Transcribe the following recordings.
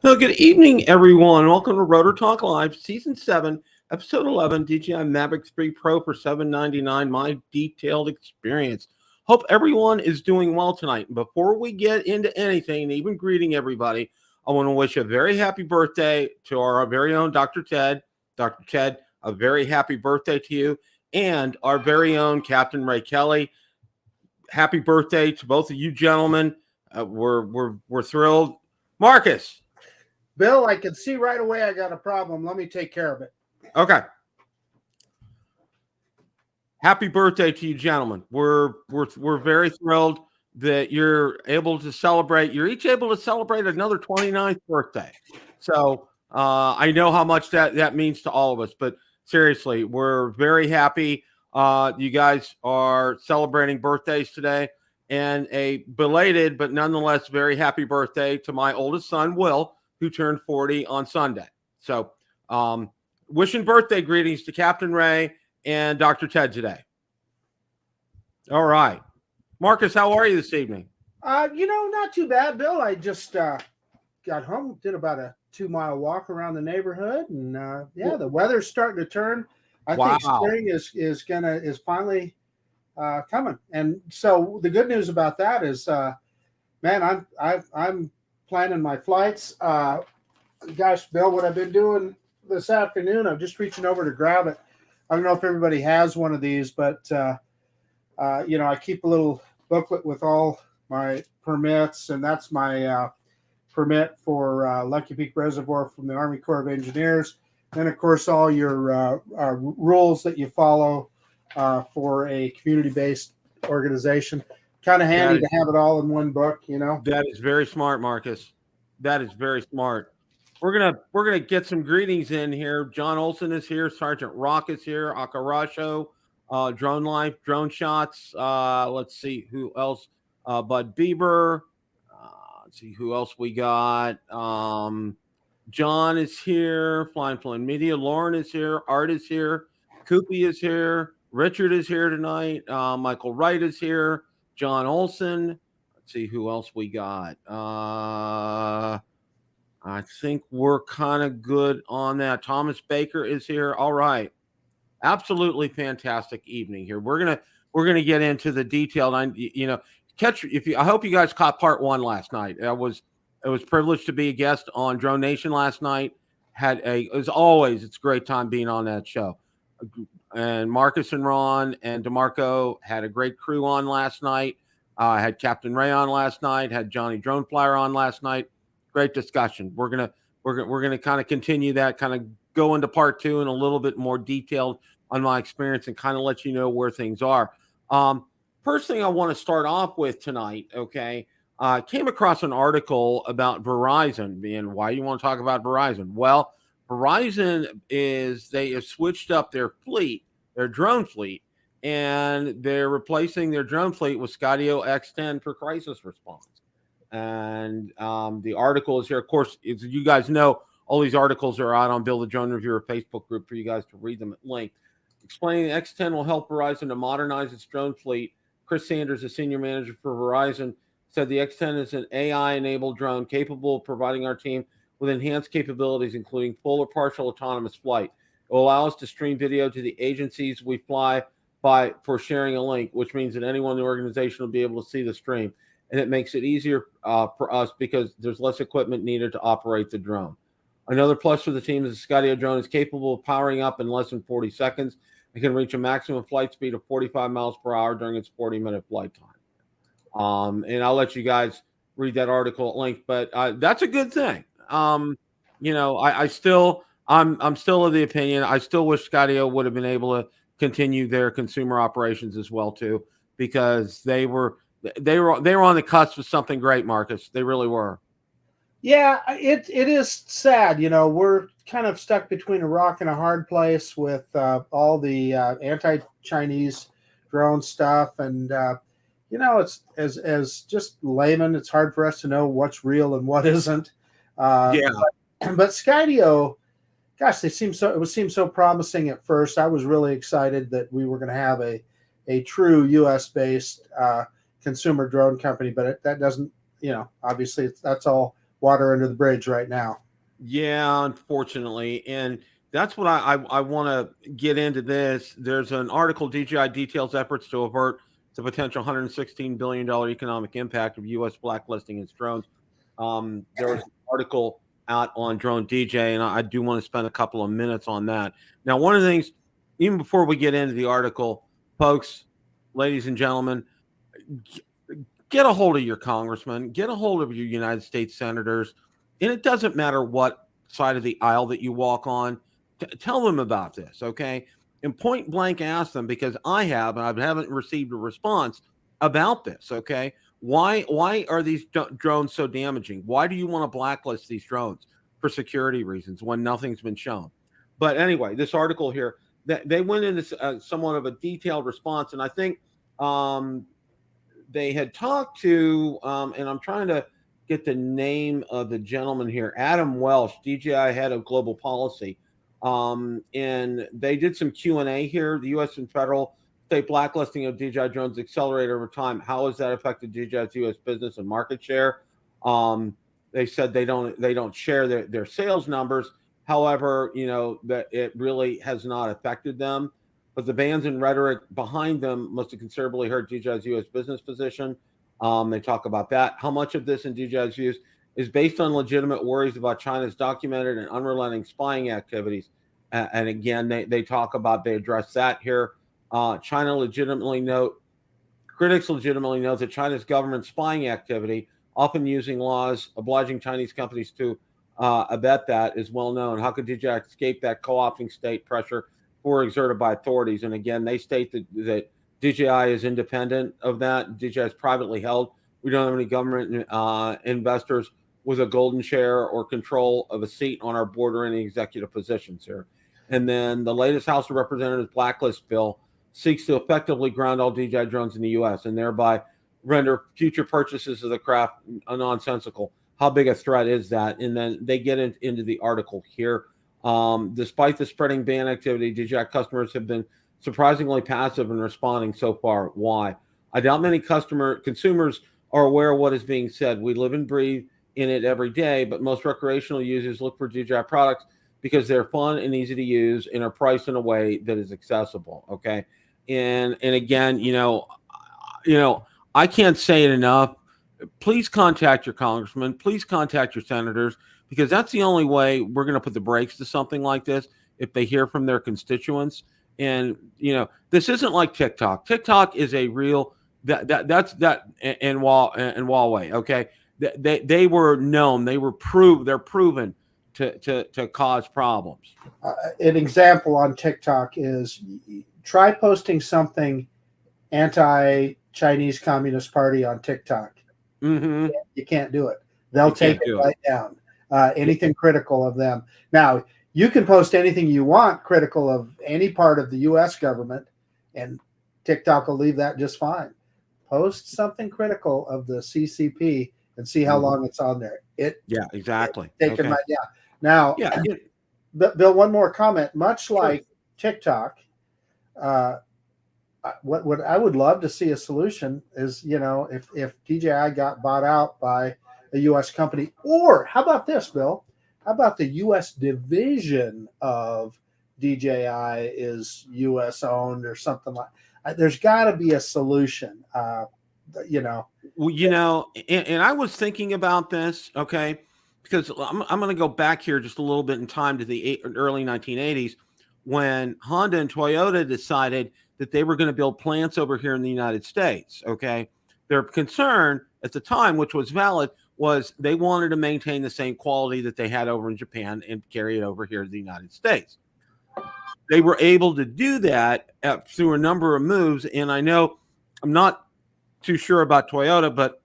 Well, good evening, everyone. Welcome to Rotor Talk Live, Season 7, Episode 11, DJI Mavic 3 Pro for $799, my detailed experience. Hope everyone is doing well tonight. Before we get into anything, even greeting everybody, I want to wish a very happy birthday to our very own Dr. Ted. Dr. Ted, a very happy birthday to you, and our very own Captain Ray Kelly. Happy birthday to both of you gentlemen. We're thrilled. Marcus. Bill, I can see right away I got a problem. Let me take care of it. Okay. Happy birthday to you, gentlemen. We're very thrilled that you're able to celebrate. You're each able to celebrate another 29th birthday. So I know how much that means to all of us. But seriously, we're very happy. You guys are celebrating birthdays today, and a belated but nonetheless very happy birthday to my oldest son, Will, who turned 40 on Sunday. So wishing birthday greetings to Captain Ray and Dr. Ted today. All right. Marcus, how are you this evening? Not too bad, Bill. I just got home, did about a 2-mile walk around the neighborhood, and the weather's starting to turn. I think spring is finally coming. And so the good news about that is, man, I'm planning my flights. Gosh, Bill, what I've been doing this afternoon, I'm just reaching over to grab it. I don't know if everybody has one of these, but I keep a little booklet with all my permits, and that's my permit for Lucky Peak Reservoir from the Army Corps of Engineers. And of course, all your rules that you follow for a community-based organization. Kind of handy to have it all in one book, That is very smart, Marcus. That is very smart. We're gonna get some greetings in here. John Olson is here. Sergeant Rock is here. Akarasho, Drone Life, Drone Shots. Let's see who else. Bud Bieber. Let's see who else we got. John is here. Flying Media. Lauren is here. Art is here. Koopy is here. Richard is here tonight. Michael Wright is here. John Olson. Let's see who else we got. I think we're kind of good on that. Thomas Baker is here. All right. Absolutely fantastic evening here. We're gonna get into the detailed. I hope you guys caught part 1 last night. I was privileged to be a guest on Drone Nation last night. As always, it's a great time being on that show. And Marcus and Ron and DeMarco had a great crew on last night. Had Captain Ray on last night. Had Johnny Drone Flyer on last night. Great discussion. We're gonna kind of continue that. Kind of go into part 2 in a little bit more detailed on my experience and kind of let you know where things are. First thing I want to start off with tonight. Okay, came across an article about Verizon. And why you want to talk about Verizon? Well, Verizon they have switched up their fleet, their drone fleet, and they're replacing their drone fleet with Skydio X10 for crisis response. And the article is here. Of course, as you guys know, all these articles are out on Bill the Drone Reviewer Facebook group for you guys to read them at length. Explaining X10 will help Verizon to modernize its drone fleet. Chris Sanders, the senior manager for Verizon, said the X10 is an AI-enabled drone capable of providing our team with enhanced capabilities, including full or partial autonomous flight. It will allow us to stream video to the agencies we fly by for sharing a link, which means that anyone in the organization will be able to see the stream. And it makes it easier for us because there's less equipment needed to operate the drone. Another plus for the team is the Skydio drone is capable of powering up in less than 40 seconds. It can reach a maximum flight speed of 45 miles per hour during its 40-minute flight time. And I'll let you guys read that article at length, but that's a good thing. I'm still of the opinion. I still wish Skydio would have been able to continue their consumer operations as well too, because they were on the cusp of something great, Marcus. They really were. Yeah, it is sad. We're kind of stuck between a rock and a hard place with all the anti-Chinese drone stuff, and it's as just layman, it's hard for us to know what's real and what isn't. But Skydio, gosh, it seemed so promising at first. I was really excited that we were going to have a true U.S. based consumer drone company, but that doesn't, obviously that's all water under the bridge right now. Yeah, unfortunately. And that's what I want to get into this. There's an article, DJI details efforts to avert the potential $116 billion economic impact of U.S. blacklisting its drones. There was an article out on Drone DJ, and I do want to spend a couple of minutes on that. Now, one of the things, even before we get into the article, folks, ladies and gentlemen, get a hold of your congressman, get a hold of your United States senators, and it doesn't matter what side of the aisle that you walk on. Tell them about this, okay? And point blank ask them, because I haven't received a response about this, okay? Why are these drones so damaging? Why do you want to blacklist these drones for security reasons when nothing's been shown? But anyway, this article here, they went into somewhat of a detailed response, and I think they had talked to, and I'm trying to get the name of the gentleman here, Adam Welsh, DJI head of global policy. And they did some Q&A here. The U.S. and federal state blacklisting of DJI drones accelerated over time. How has that affected DJI's U.S. business and market share? They said they don't share their sales numbers. However, that it really has not affected them. But the bans and rhetoric behind them must have considerably hurt DJI's U.S. business position. They talk about that. How much of this in DJI's views is based on legitimate worries about China's documented and unrelenting spying activities? And again, they talk about, they address that here. Critics legitimately note that China's government spying activity, often using laws obliging Chinese companies to abet that, is well known. How could DJI escape that co-opting state pressure or exerted by authorities? And again, they state that DJI is independent of that. DJI is privately held. We don't have any government investors with a golden share or control of a seat on our board or any executive positions here. And then the latest House of Representatives blacklist bill seeks to effectively ground all DJI drones in the U.S. and thereby render future purchases of the craft nonsensical. How big a threat is that? And then they get into the article here. Despite the spreading ban activity, DJI customers have been surprisingly passive in responding so far. Why? I doubt many consumers are aware of what is being said. We live and breathe in it every day, but most recreational users look for DJI products because they're fun and easy to use and are priced in a way that is accessible. Okay. And again, I can't say it enough. Please contact your congressman. Please contact your senators, because that's the only way we're going to put the brakes to something like this, if they hear from their constituents. And, this isn't like TikTok. TikTok is a real, and Huawei. Okay. They were known, they're proven to cause problems. An example on TikTok is, try posting something anti-Chinese Communist Party on TikTok. Mm-hmm. You can't do it. They'll take it right down. Anything critical of them. Now, you can post anything you want critical of any part of the U.S. government, and TikTok will leave that just fine. Post something critical of the CCP and see how long it's on there. Exactly. Taken right down. Now, Bill, one more comment. Much like TikTok, what I would love to see a solution is, if DJI got bought out by a U.S. company, or how about this, Bill? How about the U.S. division of DJI is U.S. owned or something like that? There's got to be a solution, Well, and I was thinking about this, okay, because I'm going to go back here just a little bit in time to the early 1980s when Honda and Toyota decided that they were going to build plants over here in the United States, okay? Their concern at the time, which was valid, was they wanted to maintain the same quality that they had over in Japan and carry it over here to the United States. They were able to do that through a number of moves. And I know, I'm not too sure about Toyota, but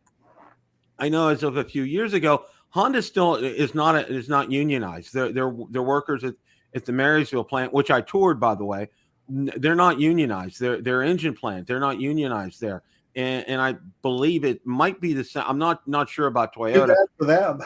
I know as of a few years ago, Honda still is not unionized. Their workers at the Marysville plant, which I toured, by the way, they're not unionized. Their engine plant, they're not unionized there. And I believe it might be the same. I'm not sure about Toyota. Too bad for them.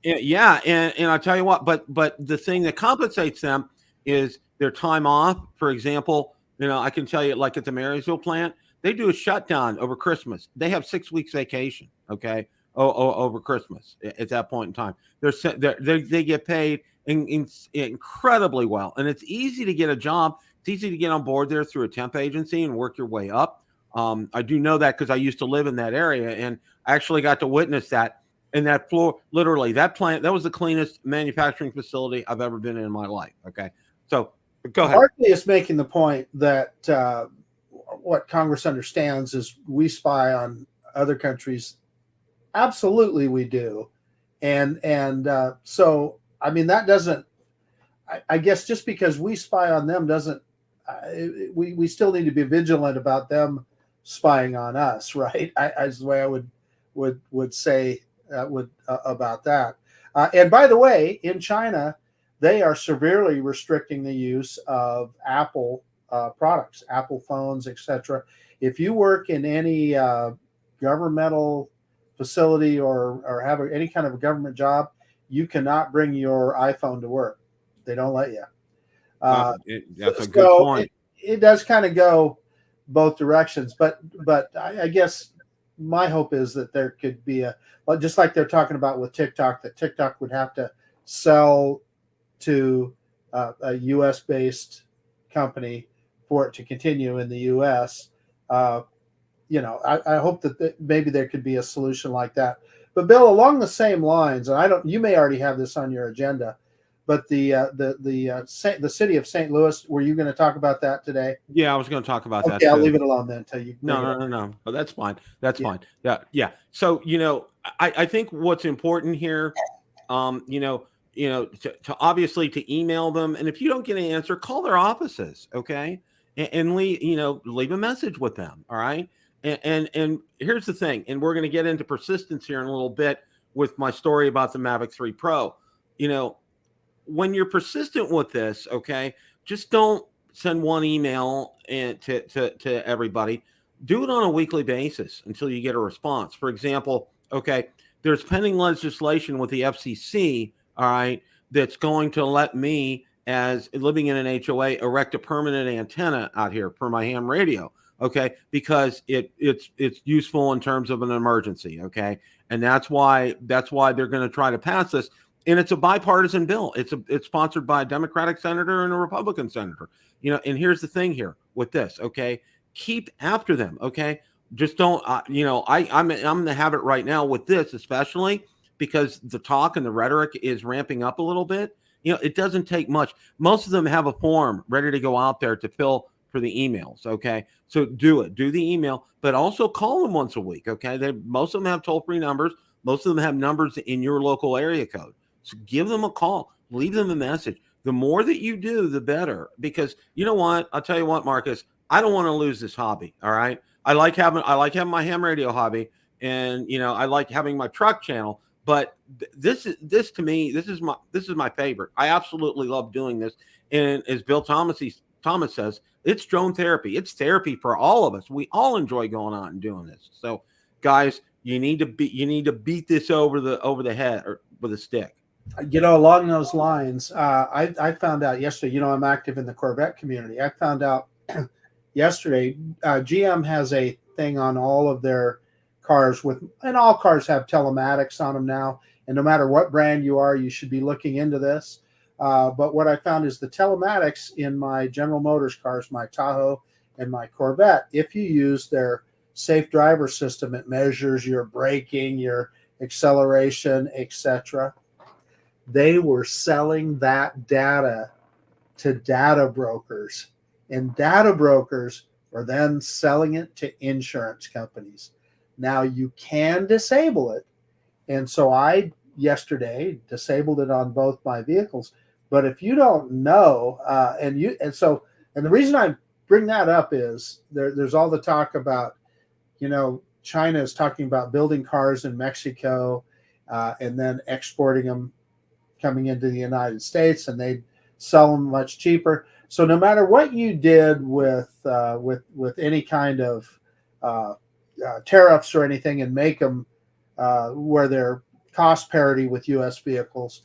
And I tell you what, but the thing that compensates them is their time off. For example, I can tell you, like at the Marysville plant, they do a shutdown over Christmas. They have 6 weeks vacation, okay, over Christmas at that point in time. They get paid incredibly well, and it's easy to get a job. It's easy to get on board there through a temp agency and work your way up. I do know that because I used to live in that area, and I actually got to witness that. And that floor, literally, that plant, that was the cleanest manufacturing facility I've ever been in my life. Okay, so go ahead. Barkley is making the point that what Congress understands is we spy on other countries. Absolutely, we do, and so I mean that doesn't. I guess just because we spy on them doesn't. We still need to be vigilant about them spying on us, right? Is the way I would say about that. And by the way, in China, they are severely restricting the use of Apple products, Apple phones, etc. If you work in any governmental facility or have any kind of a government job, you cannot bring your iPhone to work. They don't let you. That's a good point. It does kind of go both directions, but I guess my hope is that there could be just like they're talking about with TikTok, that TikTok would have to sell to a U.S. based company for it to continue in the U.S. I hope that maybe there could be a solution like that. But Bill, along the same lines, and you may already have this on your agenda, but the city of St. Louis, were you going to talk about that today? Yeah, I was going to talk about that. Okay, I'll leave it alone then until you. No. But that's fine. That's fine. Yeah. So I think what's important here, to obviously to email them, and if you don't get an answer, call their offices, okay, and leave a message with them. All right. And here's the thing, and we're going to get into persistence here in a little bit with my story about the Mavic 3 Pro. When you're persistent with this, okay, just don't send one email and to everybody. Do it on a weekly basis until you get a response. For example, okay, there's pending legislation with the FCC, all right, that's going to let me, as living in an HOA, erect a permanent antenna out here for my ham radio, okay, because it's useful in terms of an emergency, okay, and that's why they're going to try to pass this. And it's a bipartisan bill. It's sponsored by a Democratic senator and a Republican senator. And here's the thing here with this, okay? Keep after them, okay? Just don't, I'm in the habit right now with this, especially because the talk and the rhetoric is ramping up a little bit. It doesn't take much. Most of them have a form ready to go out there to fill for the emails, okay? So do it. Do the email, but also call them once a week, okay? Most of them have toll-free numbers. Most of them have numbers in your local area code. So give them a call, leave them a message. The more that you do, the better. Because you know what? I'll tell you what, Marcus, I don't want to lose this hobby. All right. I like having my ham radio hobby, and I like having my truck channel. But this to me, this is my favorite. I absolutely love doing this. And as Bill Thomas says, it's drone therapy. It's therapy for all of us. We all enjoy going out and doing this. So, guys, you need to beat this over the head or with a stick. Along those lines, I found out yesterday, I'm active in the Corvette community. I found out yesterday, GM has a thing on all of their cars and all cars have telematics on them now. And no matter what brand you are, you should be looking into this. But what I found is the telematics in my General Motors cars, my Tahoe and my Corvette, if you use their safe driver system, it measures your braking, your acceleration, etc. They were selling that data to data brokers, and data brokers are then selling it to insurance companies. Now you can disable it. And so I yesterday disabled it on both my vehicles. But if you don't know, and the reason I bring that up is there's all the talk about, China is talking about building cars in Mexico and then exporting them coming into the United States, and they sell them much cheaper. So no matter what you did with any kind of tariffs or anything, and make them where they're cost parity with U.S. vehicles,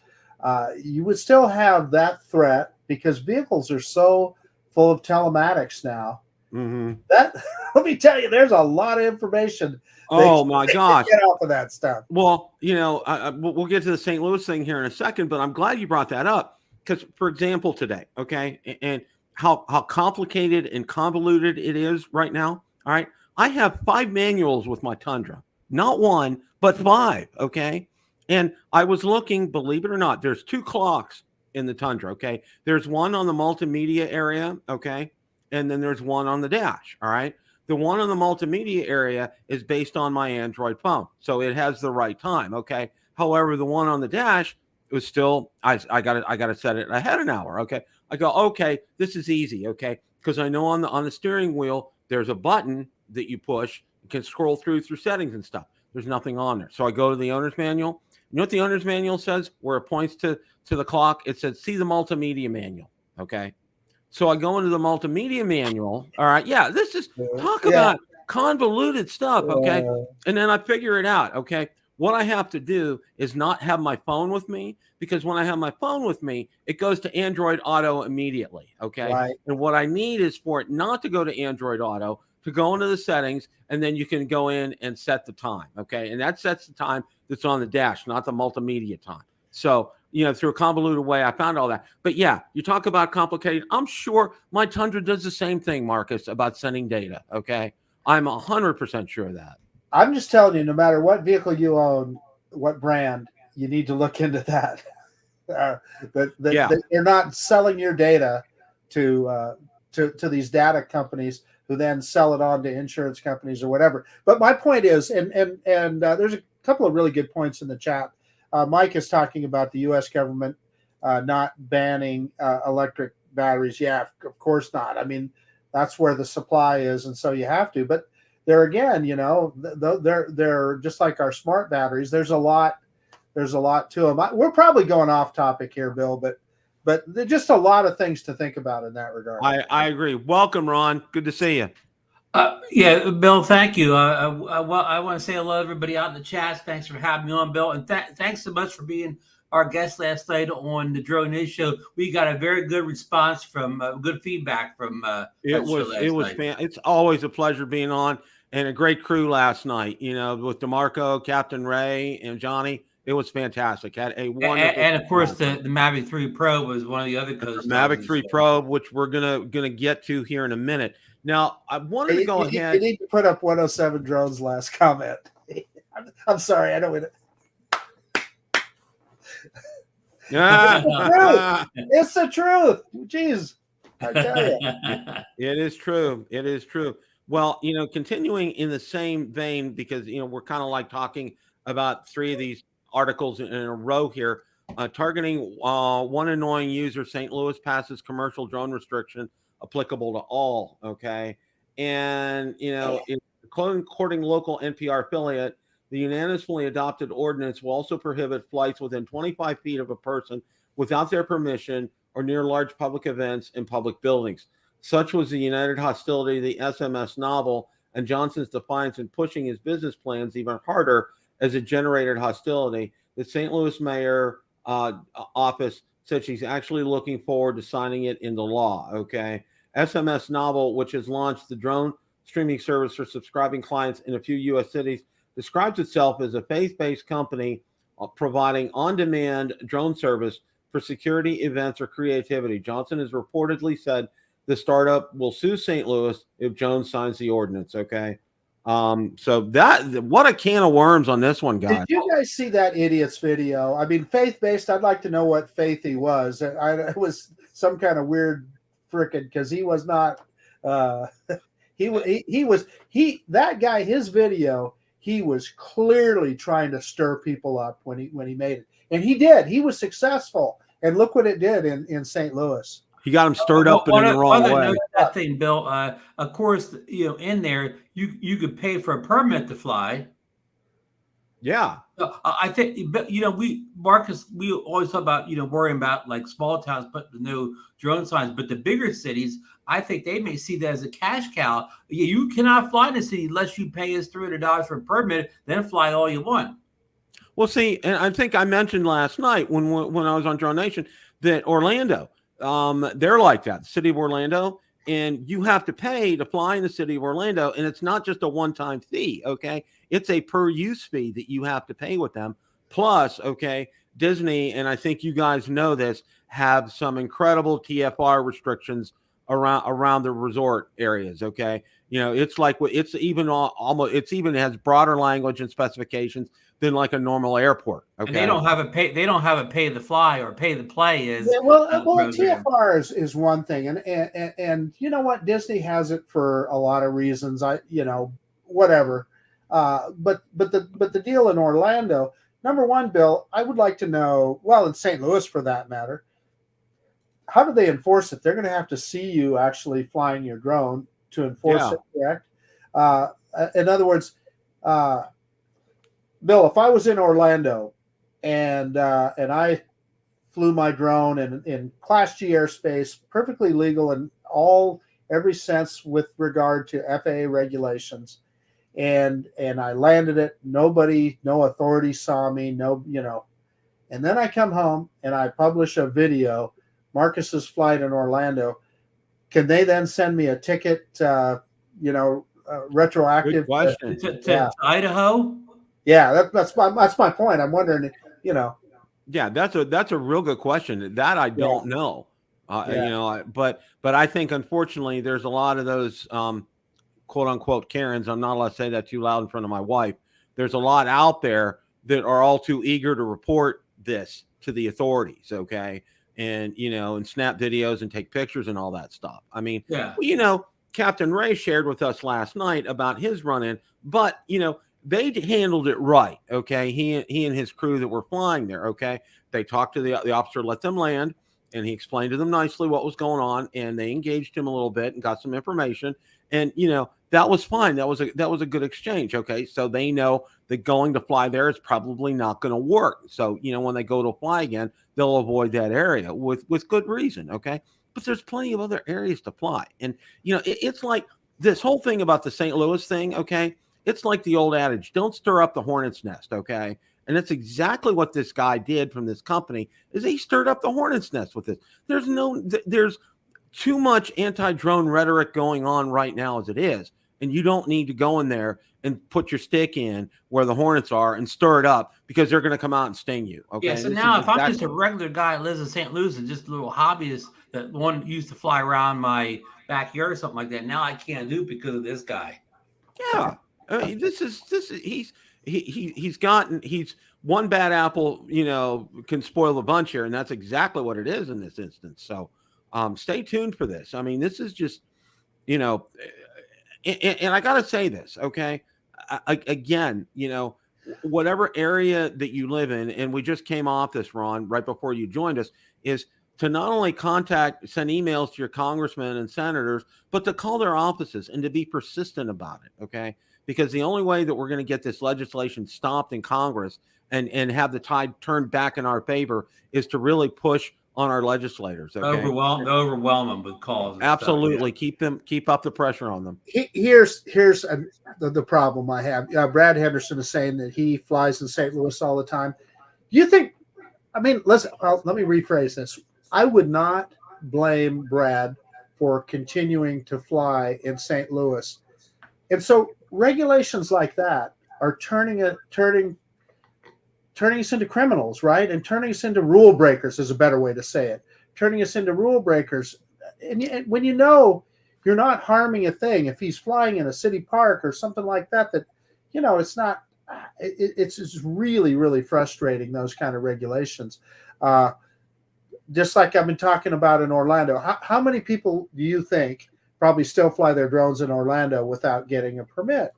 you would still have that threat because vehicles are so full of telematics now That let me tell you, there's a lot of information. Oh my gosh! Get off of that stuff. Well, we'll get to the St. Louis thing here in a second, but I'm glad you brought that up because, for example, today, okay, and how complicated and convoluted it is right now. All right, I have 5 manuals with my Tundra, not 1, but 5. Okay, and I was looking, believe it or not, there's 2 clocks in the Tundra. Okay, there's one on the multimedia area. Okay, and then there's one on the dash. All right. The one on the multimedia area is based on my Android phone, so it has the right time. Okay. However, the one on the dash was still I got to set it ahead an hour. Okay. I go, okay, this is easy. Okay, because I know on the steering wheel there's a button that you push. You can scroll through settings and stuff. There's nothing on there, so I go to the owner's manual. You know what the owner's manual says? Where it points to the clock, it says see the multimedia manual. Okay. So I go into the multimedia manual. All right. Yeah. This is talk about convoluted stuff. Okay. And then I figure it out. Okay. What I have to do is not have my phone with me, because when I have my phone with me, it goes to Android Auto immediately. Okay. Right. And what I need is for it not to go to Android Auto, to go into the settings, and then you can go in and set the time. Okay. And that sets the time that's on the dash, not the multimedia time. So, through a convoluted way, I found all that. But yeah, you talk about complicated. I'm sure my Tundra does the same thing, Marcus, about sending data. Okay. I'm 100% sure of that. I'm just telling you, no matter what vehicle you own, what brand, you need to look into that. They're not selling your data to these data companies who then sell it on to insurance companies or whatever. But my point is, and there's a couple of really good points in the chat. Mike is talking about the U.S. government not banning electric batteries. Yeah, of course not. I mean, that's where the supply is, and so you have to. But there again, they're just like our smart batteries. There's a lot to them. We're probably going off topic here, Bill, but there's just a lot of things to think about in that regard. I agree. Welcome, Ron. Good to see you. Yeah, Bill, thank you. I want to say hello to everybody out in the chat. Thanks for having me on, Bill. And thanks so much for being our guest last night on the Drone Nation show. We got a very good response from good feedback from It's always a pleasure being on, and a great crew last night, with DeMarco, Captain Ray, and Johnny. It was fantastic. Had a wonderful and of course the Mavic 3 Pro was one of the other co-stars. Mavic 3 Pro, which we're gonna get to here in a minute. Now, I wanted to go ahead. You need to put up 107 drones last comment. I'm sorry, I don't want to. It's the truth. Jeez, I tell you. It is true. It is true. Well, continuing in the same vein, because we're kind of like talking about 3 of these articles in a row here. Targeting one annoying user, St. Louis passes commercial drone restriction applicable to all. Okay. And, according to local NPR affiliate, the unanimously adopted ordinance will also prohibit flights within 25 feet of a person without their permission or near large public events in public buildings. Such was the united hostility of the SMS novel, and Johnson's defiance in pushing his business plans even harder as it generated hostility. The St. Louis mayor office said she's actually looking forward to signing it into law. Okay. SMS Novel, which has launched the drone streaming service for subscribing clients in a few U.S. cities, describes itself as a faith-based company providing on-demand drone service for security, events, or creativity. Johnson has reportedly said the startup will sue St. Louis if Jones signs the ordinance. Okay. So what a can of worms on this one, guys. Did you guys see that idiot's video? I mean, faith-based, I'd like to know what faith he was. It was some kind of weird frickin', because he was not that guy, his video, he was clearly trying to stir people up when he made it. And he did. He was successful. And look what it did in St. Louis. He got him stirred up in the wrong way. That thing, Bill. Of course, in there you could pay for a permit to fly. Yeah, I think, Marcus, we always talk about worrying about like small towns putting no drone signs, but the bigger cities, I think they may see that as a cash cow. You cannot fly in the city unless you pay us $300 for a permit, then fly all you want. Well, see, and I think I mentioned last night when I was on Drone Nation that Orlando. They're like that. The city of Orlando, and you have to pay to fly in the city of Orlando, and it's not just a one-time fee, okay? It's a per-use fee that you have to pay with them. Plus, okay, Disney, and I think you guys know this, have some incredible TFR restrictions around the resort areas, okay? It's like it's even almost it's even has broader language and specifications than like a normal airport. Okay, and they don't have a pay the fly or pay the play is. Yeah, well, TFR is one thing, and you know what, Disney has it for a lot of reasons. Whatever. But the deal in Orlando, number one, Bill, I would like to know. Well, in St. Louis, for that matter, how do they enforce it? They're going to have to see you actually flying your drone to enforce it, correct? In other words, Bill, if I was in Orlando and I flew my drone in Class G airspace, perfectly legal in every sense with regard to FAA regulations, and I landed it, no authority saw me, and then I come home and I publish a video, Marcus's flight in Orlando. Can they then send me a ticket, retroactive? Good question. To Idaho? Yeah, that's my point. I'm wondering, Yeah, that's a real good question. That I don't know. But I think unfortunately there's a lot of those quote unquote Karens. I'm not allowed to say that too loud in front of my wife. There's a lot out there that are all too eager to report this to the authorities. Okay. And, and snap videos and take pictures and all that stuff. I mean, Captain Ray shared with us last night about his run-in, but, they handled it right. Okay. He and his crew that were flying there. Okay. They talked to the officer, let them land, and he explained to them nicely what was going on, and they engaged him a little bit and got some information. And, that was fine. That was a good exchange. Okay. So they know that going to fly there is probably not going to work. So, when they go to fly again, they'll avoid that area with good reason. Okay. But there's plenty of other areas to fly. And, it's like this whole thing about the St. Louis thing. Okay. It's like the old adage, don't stir up the hornet's nest. Okay. And that's exactly what this guy did from this company, is he stirred up the hornet's nest with this. There's too much anti-drone rhetoric going on right now as it is. And you don't need to go in there and put your stick in where the hornets are and stir it up, because they're going to come out and sting you. Okay. Yeah. So now if I'm just a regular guy that lives in St. Louis and just a little hobbyist that used to fly around my backyard or something like that, now I can't do it because of this guy. Yeah. I mean, he's one bad apple, can spoil the bunch here. And that's exactly what it is in this instance. So stay tuned for this. I mean, this is just, and I got to say this, okay? Again, whatever area that you live in, and we just came off this, Ron, right before you joined us, is to not only send emails to your congressmen and senators, but to call their offices and to be persistent about it, okay? Because the only way that we're going to get this legislation stopped in Congress and have the tide turned back in our favor is to really push on our legislators. Okay? Overwhelm them with calls. Absolutely. Keep up the pressure on them. Here's the problem I have. Brad Henderson is saying that he flies in St. Louis all the time. Do you think, let me rephrase this. I would not blame Brad for continuing to fly in St. Louis. And so regulations like that are turning us into criminals, right? And turning us into rule breakers is a better way to say it. Turning us into rule breakers. And when you're not harming a thing, if he's flying in a city park or something like that, it's not, it's just really, really frustrating, those kind of regulations. Just like I've been talking about in Orlando, how many people do you think probably still fly their drones in Orlando without getting a permit?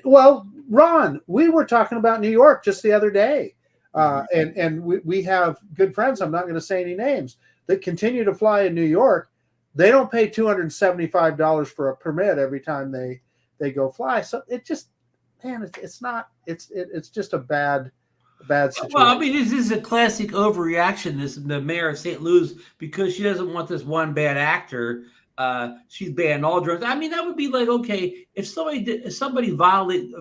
Well, Ron, we were talking about New York just the other day, and we have good friends, I'm not going to say any names, that continue to fly in New York. They don't pay $275 for a permit every time they go fly. So it just, man, it's just a bad situation. Well, I mean, this is a classic overreaction. The mayor of St. Louis, because she doesn't want this one bad actor she's banning all drones. I mean, that would be like, okay, if somebody violated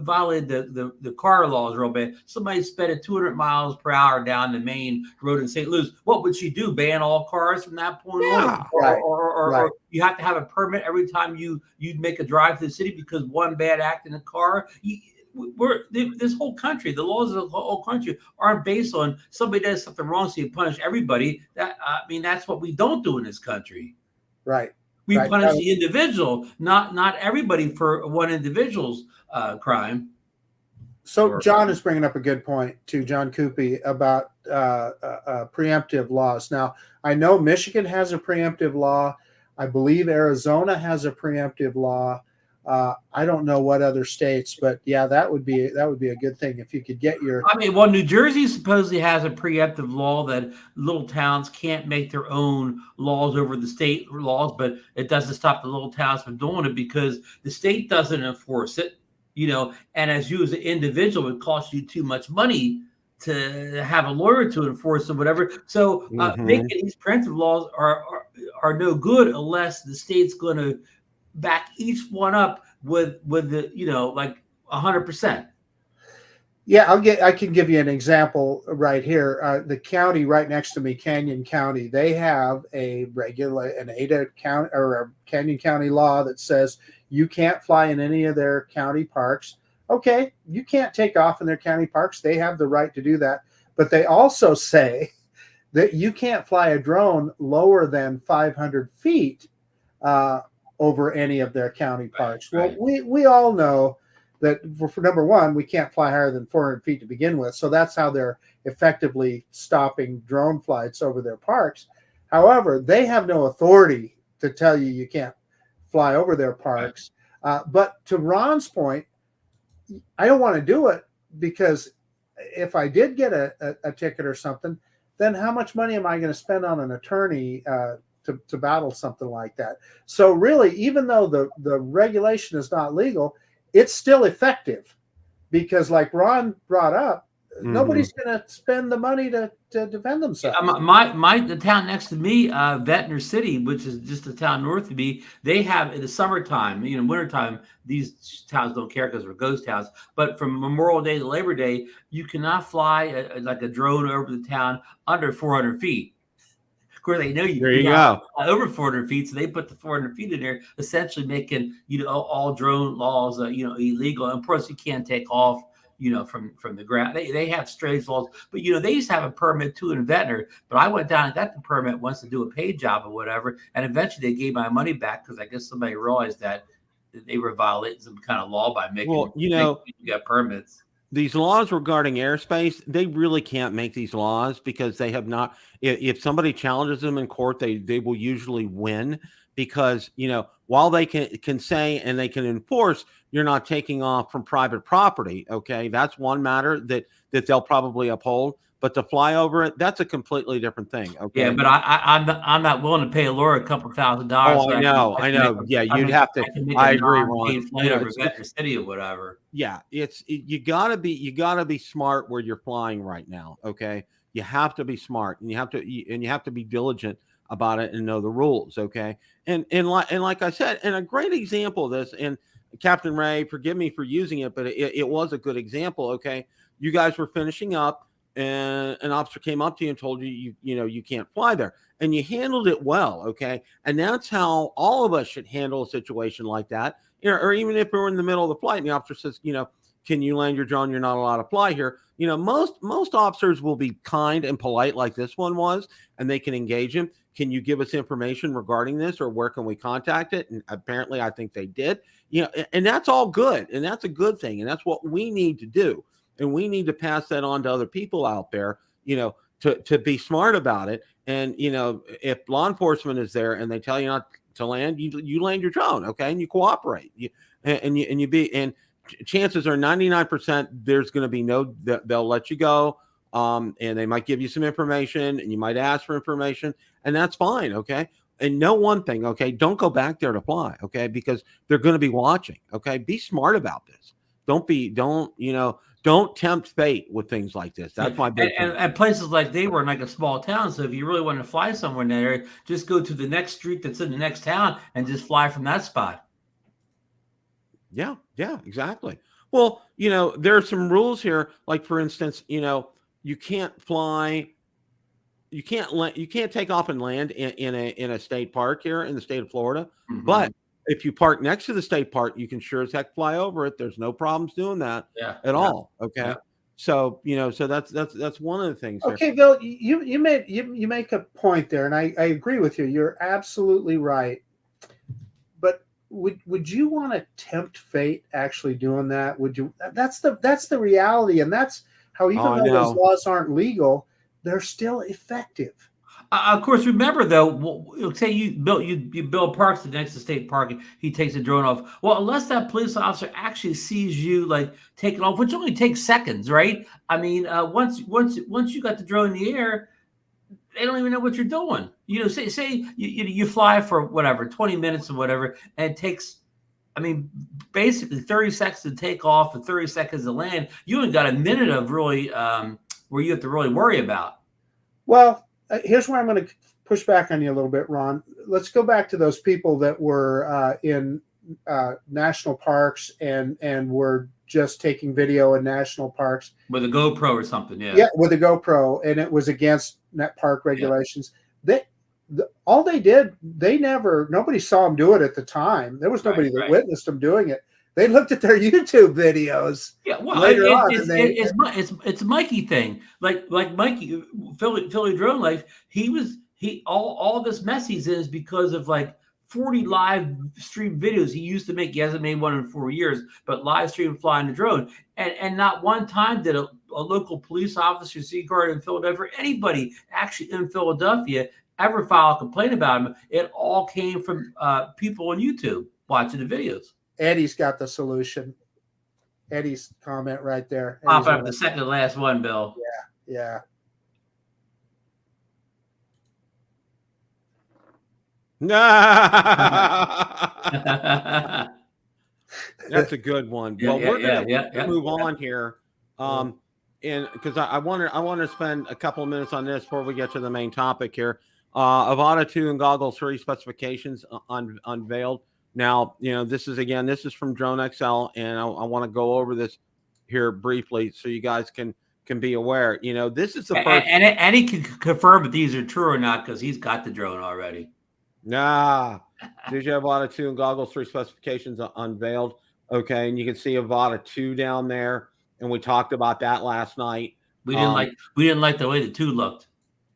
the car laws real bad, somebody sped at 200 miles per hour down the main road in St. Louis, what would she do? Ban all cars from that point on? Or you have to have a permit every time you make a drive to the city because one bad act in a car? This whole country, the laws of the whole country aren't based on somebody does something wrong, so you punish everybody. That's what we don't do in this country. Right. We punish the individual, not everybody for one individual's crime. So John is bringing up a good point to John Coopy about preemptive laws. Now, I know Michigan has a preemptive law. I believe Arizona has a preemptive law. I don't know what other states, but yeah, that would be a good thing if you could get your. I mean, well, New Jersey supposedly has a preemptive law that little towns can't make their own laws over the state laws, but it doesn't stop the little towns from doing it because the state doesn't enforce it, And as you as an individual, it costs you too much money to have a lawyer to enforce them, whatever. So making these preemptive laws are no good unless the state's going to back each one up with the like 100%. Yeah, I can give you an example right here. The county right next to me, Canyon County, they have an Ada County or a Canyon County law that says you can't fly in any of their county parks. Okay, you can't take off in their county parks. They have the right to do that, but they also say that you can't fly a drone lower than 500 feet over any of their county parks. Well, we all know that for number one, we can't fly higher than 400 feet to begin with. So that's how they're effectively stopping drone flights over their parks. However, they have no authority to tell you can't fly over their parks. But to Ron's point, I don't want to do it because if I did get a ticket or something, then how much money am I going to spend on an attorney to battle something like that? So really, even though the regulation is not legal, it's still effective because, like Ron brought up, nobody's going to spend the money to defend themselves. The town next to me, Ventnor City, which is just a town north of me, they have in the summertime, wintertime, these towns don't care because they're ghost towns. But from Memorial Day to Labor Day, you cannot fly like a drone over the town under 400 feet. Of course, they know you. There you go. Over 400 feet, so they put the 400 feet in there, essentially making all drone laws illegal. And of course, you can't take off from the ground. They have strange laws, but they used to have a permit too in Ventnor. But I went down and got the permit once to do a paid job or whatever, and eventually they gave my money back because I guess somebody realized that they were violating some kind of law by making you got permits. These laws regarding airspace, they really can't make these laws because they have not. If somebody challenges them in court, they will usually win because, while they can say and they can enforce, you're not taking off from private property. Okay. That's one matter that they'll probably uphold. But to fly over it, that's a completely different thing. Okay. Yeah, but I'm not willing to pay a lawyer a couple $1,000. Oh, I know. Yeah, you'd have to. I agree, Ron. Ventnor City or whatever. Yeah, you gotta be smart where you're flying right now. Okay, you have to be smart, and you have to be diligent about it and know the rules. Okay, and like I said, and a great example of this, and Captain Ray, forgive me for using it, but it was a good example. Okay, you guys were finishing up. And an officer came up to you and told you, you can't fly there, and you handled it well. Okay. And that's how all of us should handle a situation like that. Or even if we're in the middle of the flight and the officer says, can you land your drone? You're not allowed to fly here. Most officers will be kind and polite like this one was, and they can engage him. Can you give us information regarding this, or where can we contact it? And apparently I think they did, and that's all good. And that's a good thing. And that's what we need to do. And we need to pass that on to other people out there, to be smart about it. And, if law enforcement is there and they tell you not to land, you land your drone. Okay. And you cooperate. And chances are 99% there's going to be they'll let you go. And they might give you some information and you might ask for information, and that's fine. Okay. And know one thing. Okay. Don't go back there to fly. Okay. Because they're going to be watching. Okay. Be smart about this. Don't don't tempt fate with things like this. That's my big thing. And places like they were in like a small town. So if you really want to fly somewhere in that area, just go to the next street that's in the next town and just fly from that spot. Yeah, exactly. Well, there are some rules here. Like for instance, you can't fly, you can't take off and land in a state park here in the state of Florida. Mm-hmm. But if you park next to the state park, you can sure as heck fly over it. There's no problems doing that at all. Okay. Yeah. So, so that's one of the things. Okay, Bill, you make a point there, and I agree with you. You're absolutely right. But would you want to tempt fate actually doing that? Would you? That's the reality, and that's how even though those laws aren't legal, they're still effective. Of course, remember though, say you build parks next to state park, he takes a drone off. Well, unless that police officer actually sees you like taking off, which only takes seconds, right? I mean, once you got the drone in the air, they don't even know what you're doing. Say you fly for whatever 20 minutes or whatever, and it takes, I mean, basically 30 seconds to take off and 30 seconds to land. You only got a minute of really where you have to really worry about. Well. Here's where I'm going to push back on you a little bit, Ron. Let's go back to those people that were in national parks and were just taking video in national parks. With a GoPro or something, yeah. Yeah, with a GoPro, and it was against net park regulations. Yeah. All they did, nobody saw them do it at the time. There was nobody that witnessed them doing it. They looked at their YouTube videos. Yeah, well, it's a Mikey thing. Like Mikey, Philly Drone Life. All this mess he's in is because of like 40 live stream videos he used to make. He hasn't made one in 4 years, but live stream flying the drone. And not one time did a local police officer, Seaguard in Philadelphia, anybody actually in Philadelphia ever file a complaint about him. It all came from people on YouTube watching the videos. Eddie's got the solution. Eddie's comment right there. Pop up the second to last one, Bill. Yeah. That's a good one. Well, we're gonna move on here. And because I want to spend a couple of minutes on this before we get to the main topic here. Avata 2 and Goggles 3 specifications unveiled. Now, this is from Drone XL, and I want to go over this here briefly so you guys can be aware. This is the first. And he can confirm if these are true or not because he's got the drone already. DJI Avata 2 and Goggles 3 specifications unveiled. Okay, and you can see Avata 2 down there, and we talked about that last night. We didn't like the way the 2 looked.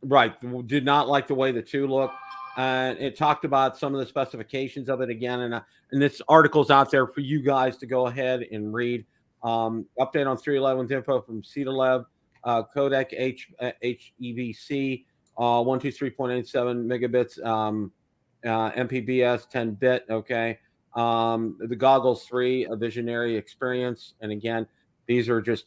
Right, did not like the way the 2 looked. And it talked about some of the specifications of it again, and this article's out there for you guys to go ahead and read. Update on 311 info from CEDALEV, codec HEVC, 123.87 megabits, MPBS 10-bit. Okay, the Goggles 3, a visionary experience, and again, these are just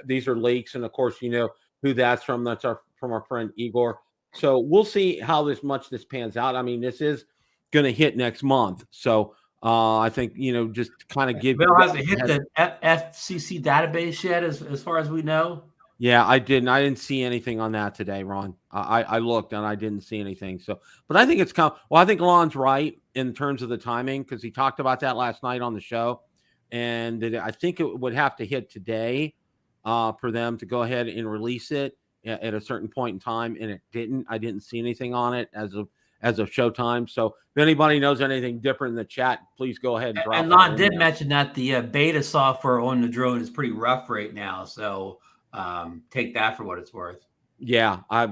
these are leaks, and of course who that's from. That's from our friend Igor. So we'll see how this pans out. I mean, this is going to hit next month. So I think, just kind of give. Bill hasn't hit the FCC database yet, as far as we know. Yeah, I didn't see anything on that today, Ron. I looked and I didn't see anything. So, but I think it's well, I think Lon's right in terms of the timing because he talked about that last night on the show, and that I think it would have to hit today for them to go ahead and release it at a certain point in time, and it didn't. I didn't see anything on it as of showtime. So if anybody knows anything different in the chat, please go ahead and drop it. And Lon did mention that the beta software on the drone is pretty rough right now. So take that for what it's worth. Yeah, I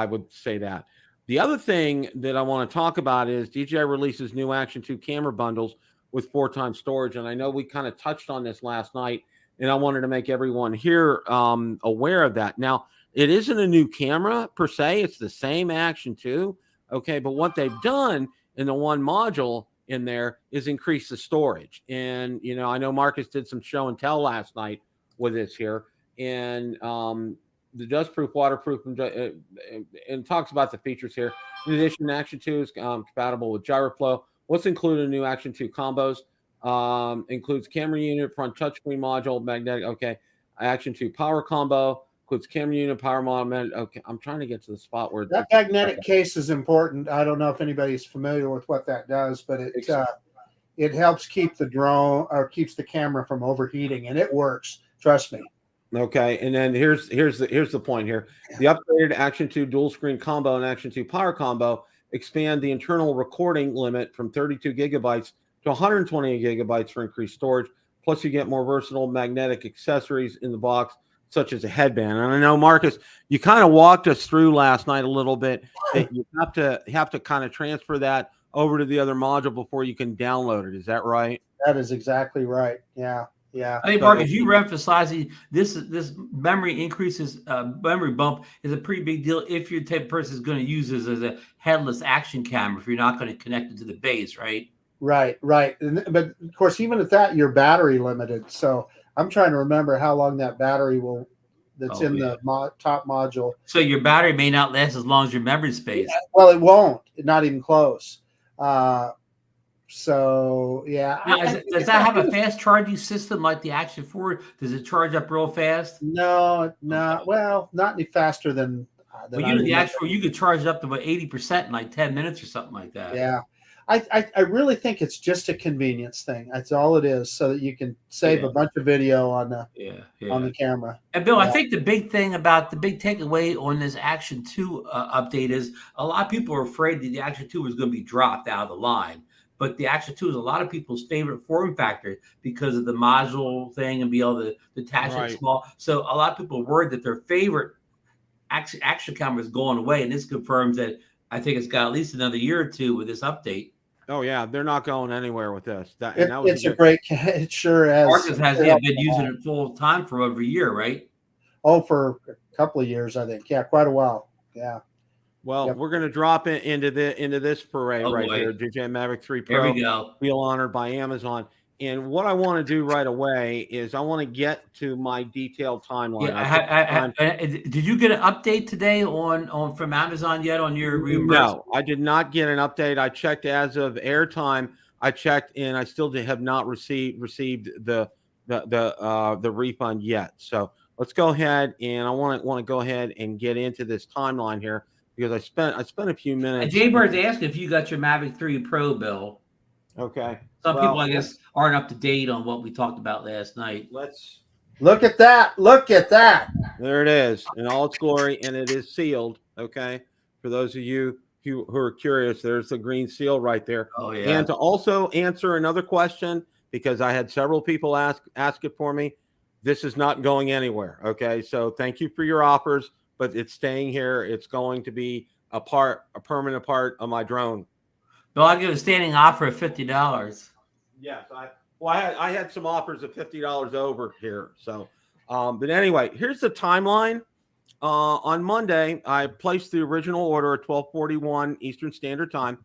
would say that. The other thing that I want to talk about is DJI releases new Action 2 camera bundles with 4x storage. And I know we kind of touched on this last night, and I wanted to make everyone here aware of that. Now, it isn't a new camera per se. It's the same Action 2. Okay, but what they've done in the one module in there is increase the storage. And, I know Marcus did some show and tell last night with this here. And the dust-proof, waterproof, and talks about the features here. In addition, Action 2 is compatible with GyroFlow. What's included in new Action 2 combos? Includes camera unit, front touchscreen module, magnetic. Okay. Action 2 power combo. Includes camera unit, power module. Okay. I'm trying to get to the spot where that magnetic case is important. I don't know if anybody's familiar with what that does, but it helps keep the drone or keeps the camera from overheating, and it works. Trust me. Okay, and then here's the point here. The upgraded Action 2 dual screen combo and Action 2 power combo expand the internal recording limit from 32 gigabytes to 128 gigabytes for increased storage. Plus, you get more versatile magnetic accessories in the box, such as a headband. And I know, Marcus, you kind of walked us through last night a little bit that you have to kind of transfer that over to the other module before you can download it. Is that right? That is exactly right. Yeah. Yeah. I think, Marcus, you were emphasizing this memory increases, memory bump is a pretty big deal if your type of person is going to use this as a headless action camera, if you're not going to connect it to the base, right? Right. But of course, even at that, you're battery limited. So I'm trying to remember how long that battery that's in the top module. So your battery may not last as long as your memory space. Yeah, well, it won't. Not even close. So yeah. Does that have a fast charging system like the Action 4? Does it charge up real fast? No. Well, not any faster than. Well, the Action 4, you could charge it up to about 80% in like 10 minutes or something like that. Yeah. I really think it's just a convenience thing. That's all it is, so that you can save a bunch of video on the camera. And Bill, I think the big takeaway on this Action 2 update is a lot of people are afraid that the Action 2 was going to be dropped out of the line. But the Action 2 is a lot of people's favorite form factor because of the module thing and be able to detach it small. So a lot of people are worried that their favorite action camera is going away. And this confirms that I think it's got at least another year or two with this update. Oh, yeah. They're not going anywhere with this. It's a great, it sure has. Marcus has been using it full time for over a year, right? Oh, for a couple of years, I think. Yeah, quite a while. Yeah. Well, we're going to drop it into this parade here, DJI Mavic 3 Pro. There we go. Wheel honored by Amazon. And what I want to do right away is I want to get to my detailed timeline. Yeah, did you get an update today on from Amazon yet on your reimbursement? No, I did not get an update. I checked as of airtime. I checked and I still have not received the refund yet. So let's go ahead and I want to go ahead and get into this timeline here because I spent a few minutes. Jay Bird's asking if you got your Mavic 3 Pro, Bill. Okay. Some people, I guess, aren't up to date on what we talked about last night. Let's look at that. Look at that. There it is in all its glory, and it is sealed. Okay. For those of you who are curious, there's the green seal right there. Oh, yeah. And to also answer another question, because I had several people ask it for me, this is not going anywhere. Okay. So thank you for your offers, but it's staying here. It's going to be a permanent part of my drone. Well, I'll give a standing offer of $50. Yes, I had some offers of $50 over here. So, but anyway, here's the timeline. On Monday, I placed the original order at 12:41 Eastern Standard Time,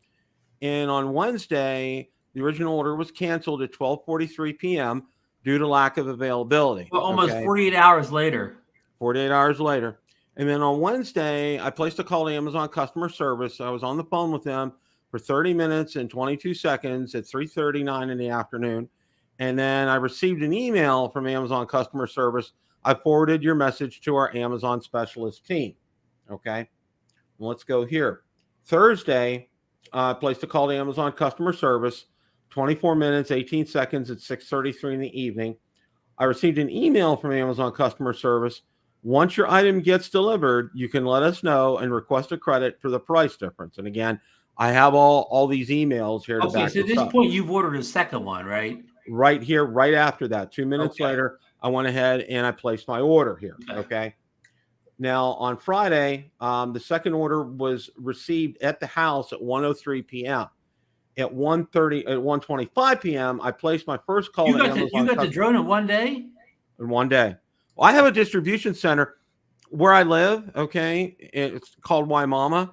and on Wednesday, the original order was canceled at 12:43 p.m. due to lack of availability. Well, almost 48 hours later. 48 hours later, and then on Wednesday, I placed a call to Amazon customer service. I was on the phone with them for 30 minutes and 22 seconds at 3:39 in the afternoon. And then I received an email from Amazon customer service. I forwarded your message to our Amazon specialist team. Okay. Well, let's go here. Thursday, I placed a call to Amazon customer service, 24 minutes, 18 seconds at 6:33 in the evening. I received an email from Amazon customer service. Once your item gets delivered, you can let us know and request a credit for the price difference. And again, I have all these emails here to back so at this point, you've ordered a second one, right? Right here, right after that. 2 minutes later, I went ahead and I placed my order here. Okay. Now, on Friday, the second order was received at the house at 1:03 p.m. At 1:25 p.m., I placed my first call. You got the drone in one day? In one day. Well, I have a distribution center where I live. Okay. It's called Waimama.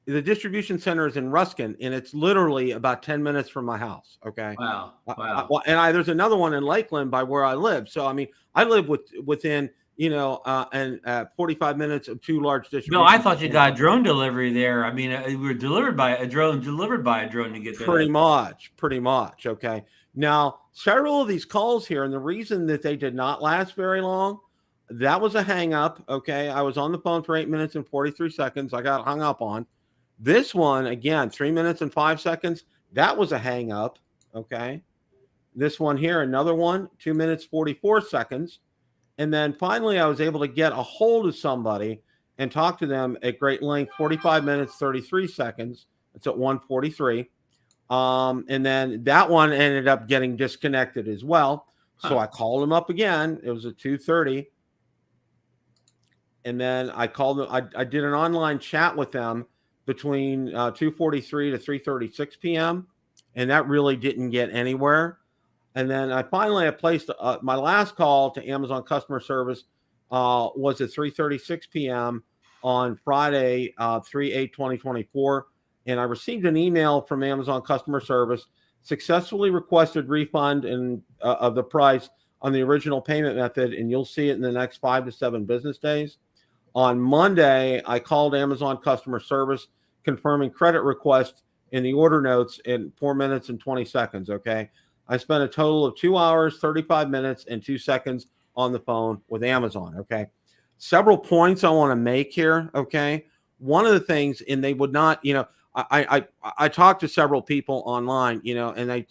The distribution center is in Ruskin, and it's literally about 10 minutes from my house. Okay. Wow. There's another one in Lakeland by where I live. So, I mean, I live within, 45 minutes of two large distribution. No, I thought you got a drone delivery there. I mean, we were delivered by a drone to get there. Pretty much. Okay. Now, several of these calls here, and the reason that they did not last very long, that was a hang up. Okay. I was on the phone for 8 minutes and 43 seconds. I got hung up on. This one, again, 3 minutes and 5 seconds. That was a hang up. Okay. This one here, another one, 2 minutes, 44 seconds. And then finally, I was able to get a hold of somebody and talk to them at great length, 45 minutes, 33 seconds. It's at 1:43. And then that one ended up getting disconnected as well. So I called them up again. It was at 2:30. And then I called them. I did an online chat with them between 2:43 to 3:36 p.m. And that really didn't get anywhere. And then I placed my last call to Amazon customer service was at 3:36 p.m. on Friday, 3/8/2024. And I received an email from Amazon customer service, successfully requested refund of the price on the original payment method, and you'll see it in the next 5 to 7 business days. On Monday, I called Amazon customer service confirming credit request in the order notes in 4 minutes and 20 seconds, okay? I spent a total of 2 hours, 35 minutes, and 2 seconds on the phone with Amazon, okay? Several points I want to make here, okay? One of the things, and they would not, I talked to several people online, and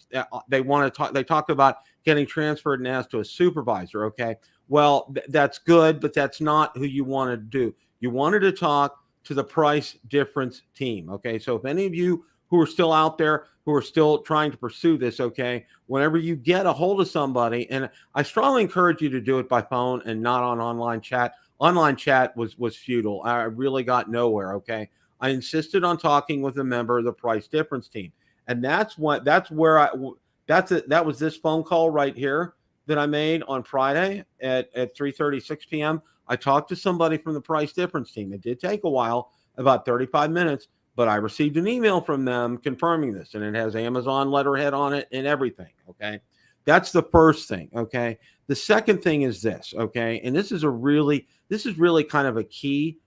they want to talk. They talk about getting transferred and asked to a supervisor. Okay, well that's good, but that's not who you wanted to do. You wanted to talk to the price difference team. Okay, so if any of you who are still out there who are still trying to pursue this, okay, whenever you get a hold of somebody, and I strongly encourage you to do it by phone and not on online chat. Online chat was futile. I really got nowhere. Okay. I insisted on talking with a member of the price difference team. And that was this phone call right here that I made on Friday at 3:36 p.m. I talked to somebody from the price difference team. It did take a while, about 35 minutes, but I received an email from them confirming this, and it has Amazon letterhead on it and everything. Okay. That's the first thing. Okay. The second thing is this. Okay. And this is really kind of a key,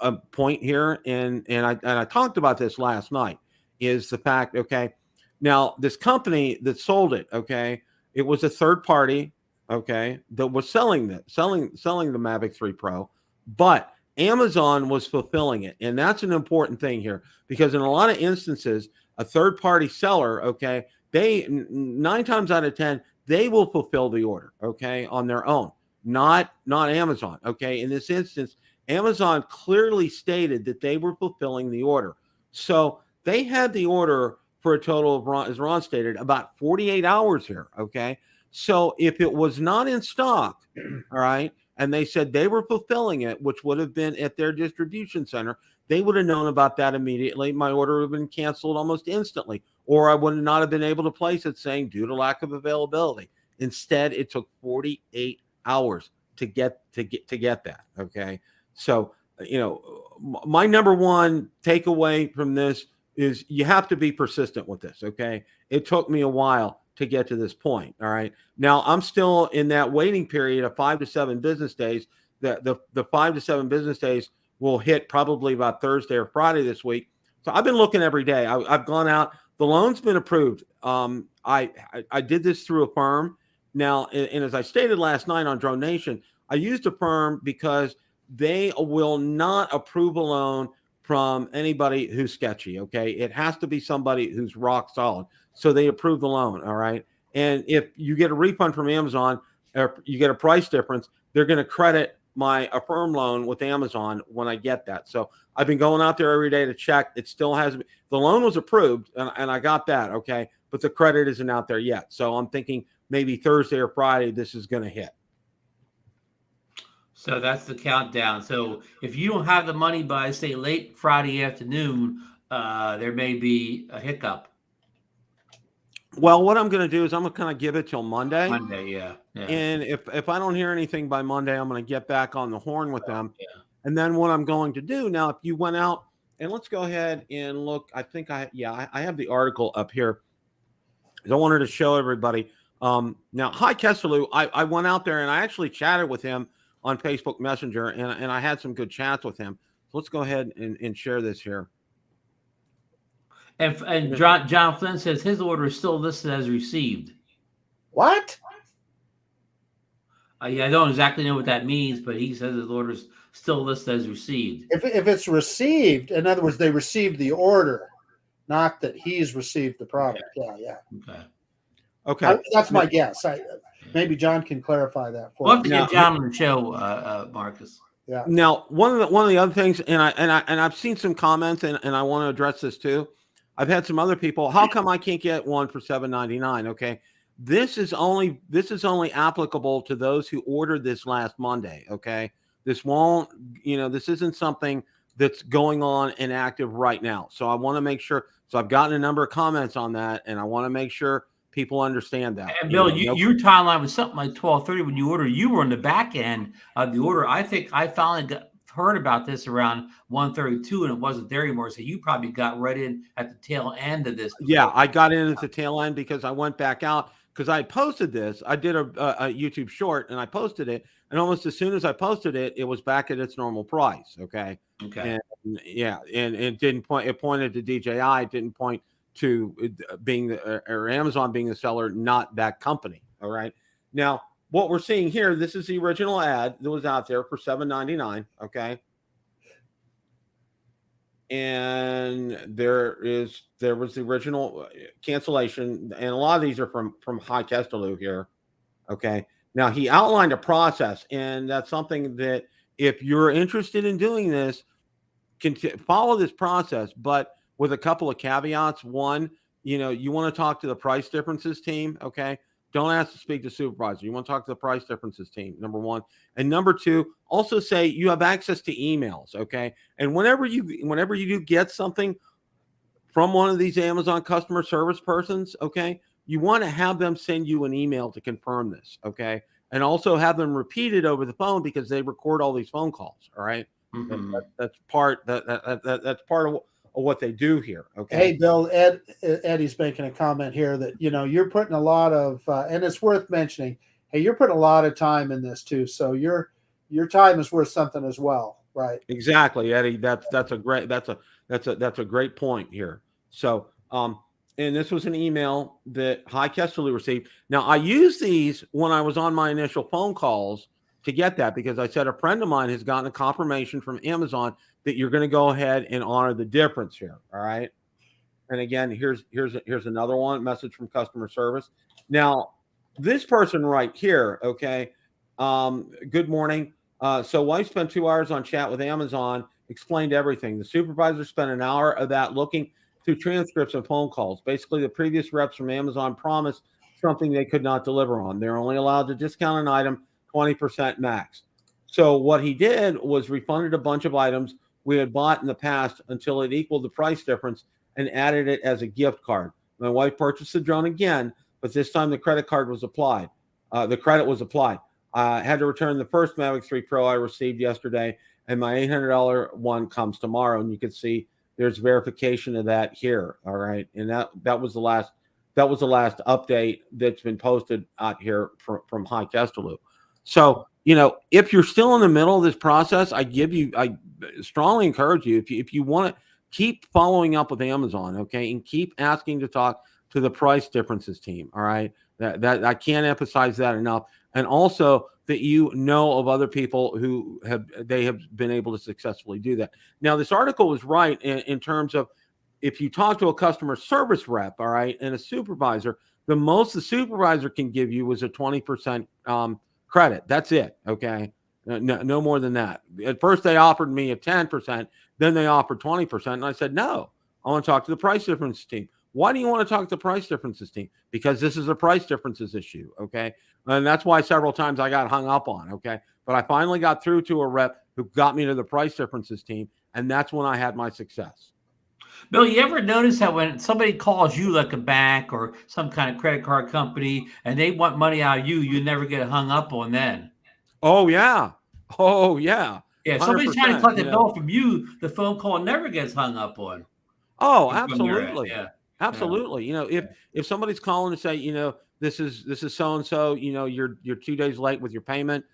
a point here, and I talked about this last night, is the fact, okay, now this company that sold it, okay, it was a third party, okay, that was selling the Mavic 3 Pro, but Amazon was fulfilling it. And that's an important thing here, because in a lot of instances, a third party seller, okay, they 9 times out of 10, they will fulfill the order, okay, on their own, not Amazon. Okay. In this instance, Amazon clearly stated that they were fulfilling the order. So they had the order for a total of, as Ron stated, about 48 hours here. Okay. So if it was not in stock, all right, and they said they were fulfilling it, which would have been at their distribution center, they would have known about that immediately. My order would have been canceled almost instantly, or I would not have been able to place it saying due to lack of availability. Instead, it took 48 hours to get that. Okay. So, my number one takeaway from this is you have to be persistent with this. Okay. It took me a while to get to this point. All right. Now I'm still in that waiting period of 5 to 7 business days. The 5 to 7 business days will hit probably about Thursday or Friday this week. So I've been looking every day. I've gone out. The loan's been approved. I did this through a firm. Now, and as I stated last night on Drone Nation, I used a firm because they will not approve a loan from anybody who's sketchy. Okay. It has to be somebody who's rock solid. So they approve the loan. All right. And if you get a refund from Amazon or you get a price difference, they're going to credit my Affirm loan with Amazon when I get that. So I've been going out there every day to check. It still hasn't. The loan was approved and I got that. Okay. But the credit isn't out there yet. So I'm thinking maybe Thursday or Friday, this is going to hit. So that's the countdown. So if you don't have the money by, say, late Friday afternoon, there may be a hiccup. Well, what I'm going to do is I'm going to kind of give it till Monday. Yeah. And if I don't hear anything by Monday, I'm going to get back on the horn with them. Yeah. And then what I'm going to do now, if you went out, and let's go ahead and look. I think I have the article up here. I wanted to show everybody. Now, hi, Kesselou. I went out there and I actually chatted with him on Facebook Messenger, and I had some good chats with him. So let's go ahead and share this here. And John Flynn says his order is still listed as received. What? Yeah, I don't exactly know what that means, but he says his order is still listed as received. If it's received, in other words, they received the order, not that he's received the product. Okay. Yeah. Okay. That's my guess. Maybe John can clarify that for We'll have us. to get John on the show, Marcus. Yeah. Now, one of the other things, and I've seen some comments, and I want to address this too. I've had some other people. How come I can't get one for $7.99? Okay, this is only applicable to those who ordered this last Monday. Okay, this won't. This isn't something that's going on and active right now. So I want to make sure. So I've gotten a number of comments on that, and I want to make sure people understand that. And Bill, your timeline was something like 12:30 when you ordered. You were on the back end of the order. I think I finally heard about this around 1:32, and it wasn't there anymore. So you probably got right in at the tail end of this. Yeah, I got in at the tail end because I went back out because I posted this. I did a YouTube short and I posted it, and almost as soon as I posted it, it was back at its normal price. Okay. Okay. And it didn't point. It pointed to DJI. It didn't point to being or Amazon being the seller, not that company. All right. Now, what we're seeing here, this is the original ad that was out there for $7.99. Okay. And there was the original cancellation, and a lot of these are from High Kesteloo here. Okay. Now he outlined a process, and that's something that if you're interested in doing this, can follow this process, but with a couple of caveats. One, you want to talk to the price differences team. Okay. Don't ask to speak to supervisor. You want to talk to the price differences team, number one. And number two, also say you have access to emails. Okay. And whenever you do get something from one of these Amazon customer service persons, okay, you want to have them send you an email to confirm this. Okay. And also have them repeat it over the phone because they record all these phone calls. All right. Mm-hmm. That's part of what they do here. Okay. Hey, Bill, Eddie's making a comment here that, you're putting a lot of, and it's worth mentioning. Hey, you're putting a lot of time in this too. So your time is worth something as well. Right. Exactly, Eddie. That's a great point here. So, and this was an email that High Kesteloo received. Now I used these when I was on my initial phone calls to get that, because I said a friend of mine has gotten a confirmation from Amazon that you're going to go ahead and honor the difference here. All right. And again, here's another one, message from customer service. Now, this person right here, okay. Good morning. So wife spent 2 hours on chat with Amazon, explained everything. The supervisor spent an hour of that looking through transcripts and phone calls. Basically, the previous reps from Amazon promised something they could not deliver on. They're only allowed to discount an item 20% max. So what he did was refunded a bunch of items we had bought in the past until it equaled the price difference and added it as a gift card. My wife purchased the drone again, but this time the credit card was applied. The credit was applied. I had to return the first Mavic 3 Pro I received yesterday, and my $800 one comes tomorrow. And you can see there's verification of that here. All right, and that was the last update that's been posted out here from High Kesteloo. So, if you're still in the middle of this process, I strongly encourage you, if you want to keep following up with Amazon, okay, and keep asking to talk to the price differences team. All right. That I can't emphasize that enough. And also that of other people who have been able to successfully do that. Now, this article was right in terms of if you talk to a customer service rep, all right, and a supervisor, the most the supervisor can give you was a 20% credit. That's it. Okay. No more than that. At first they offered me a 10%, then they offered 20%. And I said, no, I want to talk to the price differences team. Why do you want to talk to the price differences team? Because this is a price differences issue. Okay. And that's why several times I got hung up on. Okay. But I finally got through to a rep who got me to the price differences team. And that's when I had my success. Bill, you ever notice how when somebody calls you like a bank or some kind of credit card company and they want money out of you, you never get hung up on then? Oh, yeah. Oh, yeah. Yeah, if somebody's trying to collect a bill from you, the phone call never gets hung up on. Oh, absolutely. Yeah. Absolutely. If somebody's calling to say, this is so-and-so, you're 2 days late with your payment,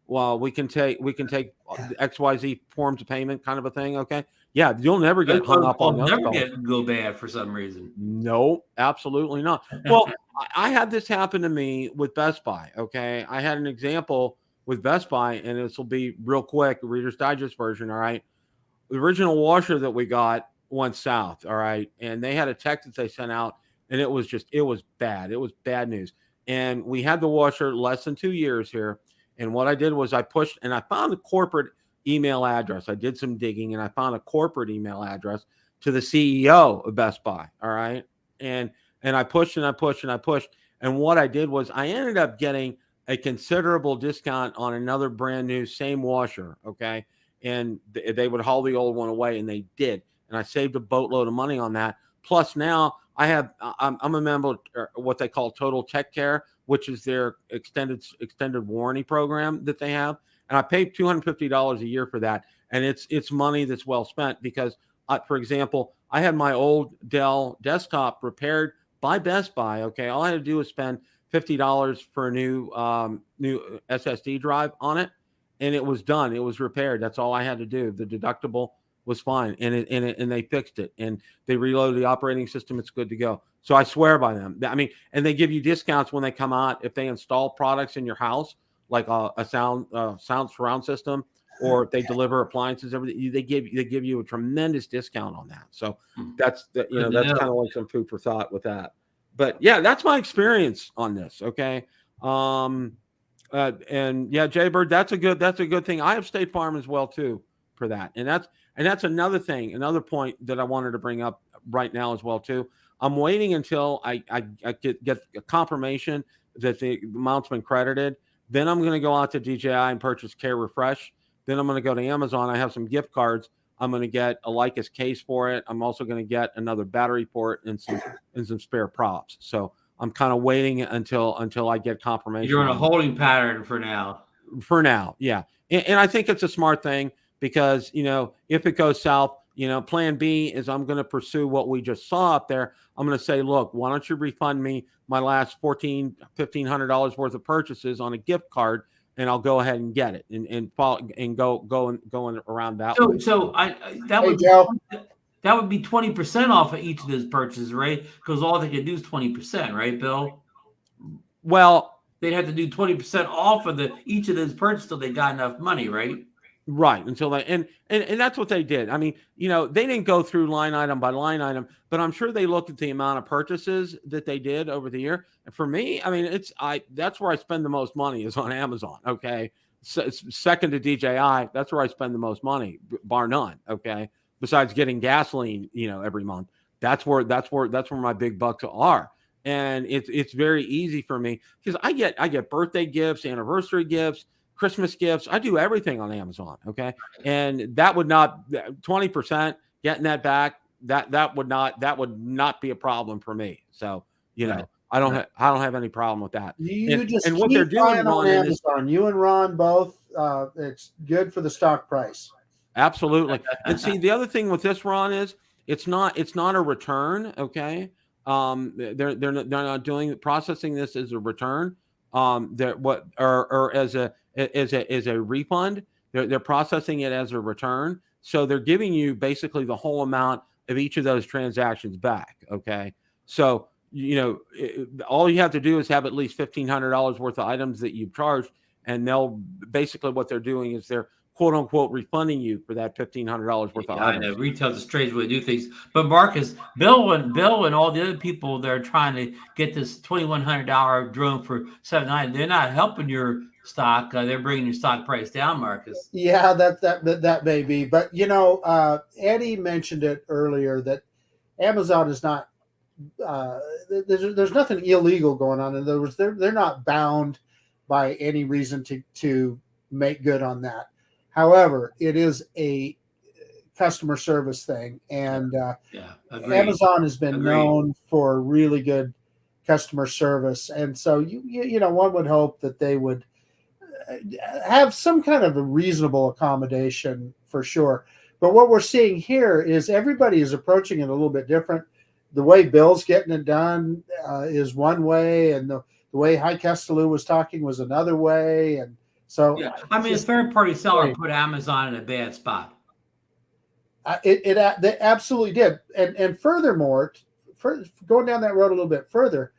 well, we can take XYZ forms of payment kind of a thing. Okay. Yeah, you'll never get hung up on those. Never go bad for some reason. No, absolutely not. Well, I had this happen to me with Best Buy. Okay, I had an example with Best Buy, and this will be real quick, Reader's Digest version. All right, the original washer that we got went south. All right, and they had a text that they sent out, and it was bad. It was bad news. And we had the washer less than 2 years here. And what I did was I pushed, and I found the corporate email address. I did some digging, and I found a corporate email address to the CEO of Best Buy. All right. And I pushed and I pushed and I pushed. And what I did was I ended up getting a considerable discount on another brand new same washer. Okay. And they would haul the old one away, and they did. And I saved a boatload of money on that. Plus now I'm a member of what they call Total Tech Care, which is their extended warranty program that they have. And I paid $250 a year for that. And it's money that's well spent because, for example, I had my old Dell desktop repaired by Best Buy. Okay. All I had to do was spend $50 for a new SSD drive on it. And it was done. It was repaired. That's all I had to do. The deductible was fine. And they fixed it. And they reloaded the operating system. It's good to go. So I swear by them. I mean, and they give you discounts when they come out if they install products in your house, like a sound surround system, or if they deliver appliances. Everything they give you a tremendous discount on that. So that's kind of like some food for thought with that. But yeah, that's my experience on this. Okay. And yeah, Jaybird, that's a good thing. I have State Farm as well too for that. And that's another thing, another point that I wanted to bring up right now as well too. I'm waiting until I get a confirmation that the amount's been credited. Then I'm going to go out to DJI and purchase Care Refresh. Then I'm going to go to Amazon. I have some gift cards. I'm going to get a Lycus case for it. I'm also going to get another battery port and some spare props. So I'm kind of waiting until I get confirmation. You're in a holding pattern for now. For now, yeah. And I think it's a smart thing because, if it goes south, plan B is I'm going to pursue what we just saw up there. I'm going to say, look, why don't you refund me my last $1,500 worth of purchases on a gift card, and I'll go ahead and get it and go around that. That would be 20% off of each of those purchases, right? Because all they can do is 20%, right, Bill? Well, they'd have to do 20% off of each of those purchases till they got enough money, right? Right. Until they and that's what they did. I mean, they didn't go through line item by line item, but I'm sure they looked at the amount of purchases that they did over the year. And for me, I mean, that's where I spend the most money is on Amazon. Okay. So it's second to DJI. That's where I spend the most money, bar none. Okay. Besides getting gasoline, every month. That's where my big bucks are. And it's very easy for me because I get birthday gifts, anniversary gifts, Christmas gifts. I do everything on Amazon. Okay. And that would not 20% getting that back. That would not be a problem for me. So, I don't have any problem with that. And what they're doing on Amazon, you and Ron both, it's good for the stock price. Absolutely. And see, the other thing with this, Ron, is it's not a return. Okay. They're not processing this as a return. Or as a refund. They're processing it as a return. So they're giving you basically the whole amount of each of those transactions back. Okay. So, all you have to do is have at least $1,500 worth of items that you've charged. And basically what they're doing is they're quote unquote refunding you for that $1,500 worth of items. I know retail's a strange way to do things, but Marcus, Bill and all the other people that are trying to get this $2,100 drone for $790, they're not helping your stock. They're bringing your stock price down, Marcus. Yeah, that may be, but Eddie mentioned it earlier that Amazon is not. There's nothing illegal going on. In other words, they're not bound by any reason to make good on that. However, it is a customer service thing, and Amazon has been known for really good customer service, and so one would hope that they would have some kind of a reasonable accommodation for sure. But what we're seeing here is everybody is approaching it a little bit different. The way Bill's getting it done is one way, and the way High Castellou was talking was another way, and so a third-party seller put Amazon in a bad spot. They absolutely did. And furthermore, going down that road a little bit further,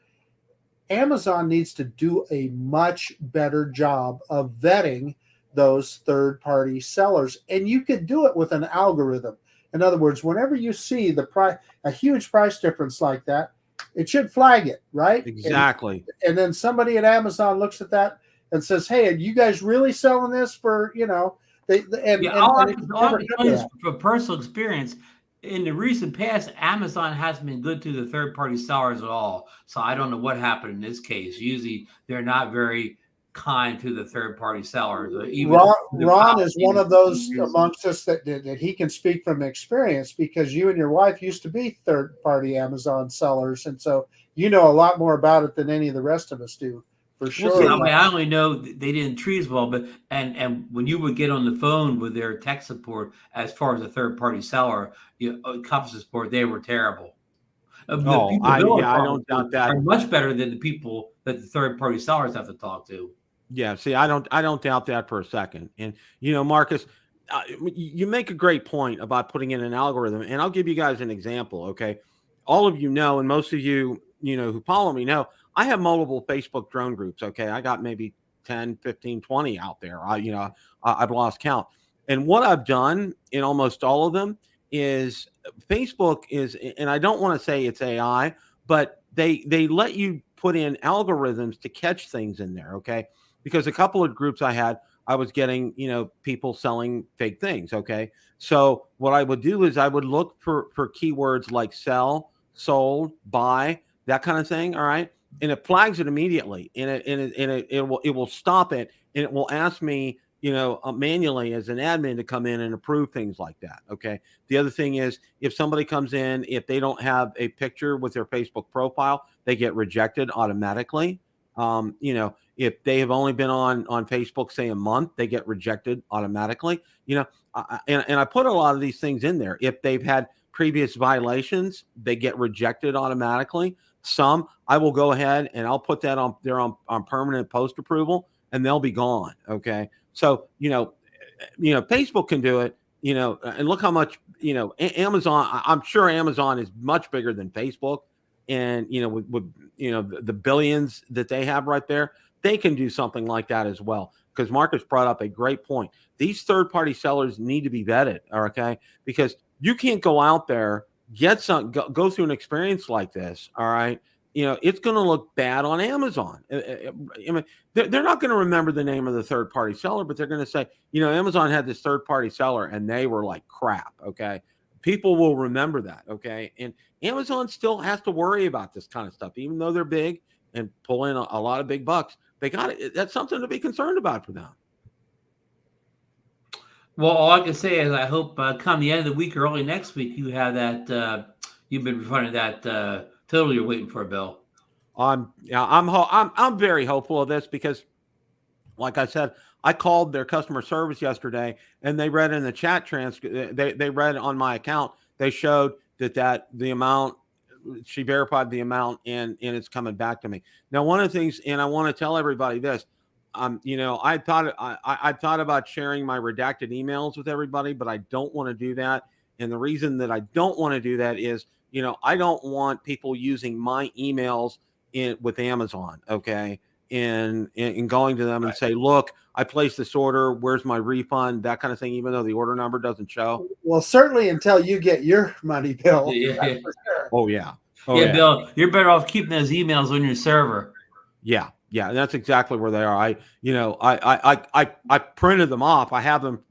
Amazon needs to do a much better job of vetting those third-party sellers, and you could do it with an algorithm. In other words, whenever you see a huge price difference like that, it should flag it, right? Exactly. And then somebody at Amazon looks at that and says, "Hey, are you guys really selling this for, you know?" All I can tell you is from personal experience, in the recent past, Amazon hasn't been good to the third-party sellers at all. So I don't know what happened in this case. Usually, they're not very kind to the third-party sellers. Ron is one of those amongst us that he can speak from experience, because you and your wife used to be third-party Amazon sellers, and so you know a lot more about it than any of the rest of us do. For sure. Well, I only know they didn't treat as well, but and when you would get on the phone with their tech support, as far as a third-party seller, customer support, they were terrible. I don't doubt that. Are much better than the people that the third-party sellers have to talk to. Yeah, see, I don't doubt that for a second. And Marcus, you make a great point about putting in an algorithm, and I'll give you guys an example. Okay, all of you know, and most of you who follow me know, I have multiple Facebook drone groups. Okay, I got maybe 10, 15, 20 out there. I've lost count. And what I've done in almost all of them is Facebook is, and I don't want to say it's AI, but they let you put in algorithms to catch things in there. Okay, because a couple of groups I was getting, people selling fake things. Okay, so what I would do is I would look for keywords like sell, sold, buy, that kind of thing. All right. And it flags it immediately, and it will stop it, and it will ask me, manually as an admin to come in and approve things like that. Okay. The other thing is, if somebody comes in, if they don't have a picture with their Facebook profile, they get rejected automatically. If they have only been on Facebook, say a month, they get rejected automatically. And I put a lot of these things in there. If they've had previous violations, they get rejected automatically. Some I will go ahead and I'll put that on there on permanent post approval, and they'll be gone. Okay. So, Facebook can do it, and look how much, Amazon, I'm sure Amazon is much bigger than Facebook, and, with the billions that they have right there, they can do something like that as well. Because Marcus brought up a great point. These third-party sellers need to be vetted. Okay. Because you can't go out there, go through an experience like this. All right. It's going to look bad on Amazon. I mean, they're not going to remember the name of the third-party seller, but they're going to say, Amazon had this third-party seller and they were like crap. Okay. People will remember that. Okay. And Amazon still has to worry about this kind of stuff, even though they're big and pull in a lot of big bucks. They got it. That's something to be concerned about for them. Well, all I can say is I hope come the end of the week or early next week, you have that, you've been refunded that total you're waiting for, Bill. I'm very hopeful of this, because like I said, I called their customer service yesterday, and they read in the chat transcript, they read on my account, they showed that the amount, she verified the amount, and it's coming back to me. Now, one of the things, and I want to tell everybody this, I thought about sharing my redacted emails with everybody, but I don't want to do that. And the reason that I don't want to do that is, I don't want people using my emails with Amazon. Okay. And going to them and say, look, I placed this order, where's my refund, that kind of thing, even though the order number doesn't show. Well, certainly until you get your money, Bill. Yeah. That's for sure. Oh yeah. Yeah, Bill, you're better off keeping those emails on your server. Yeah. Yeah, that's exactly where they are. I printed them off. I have them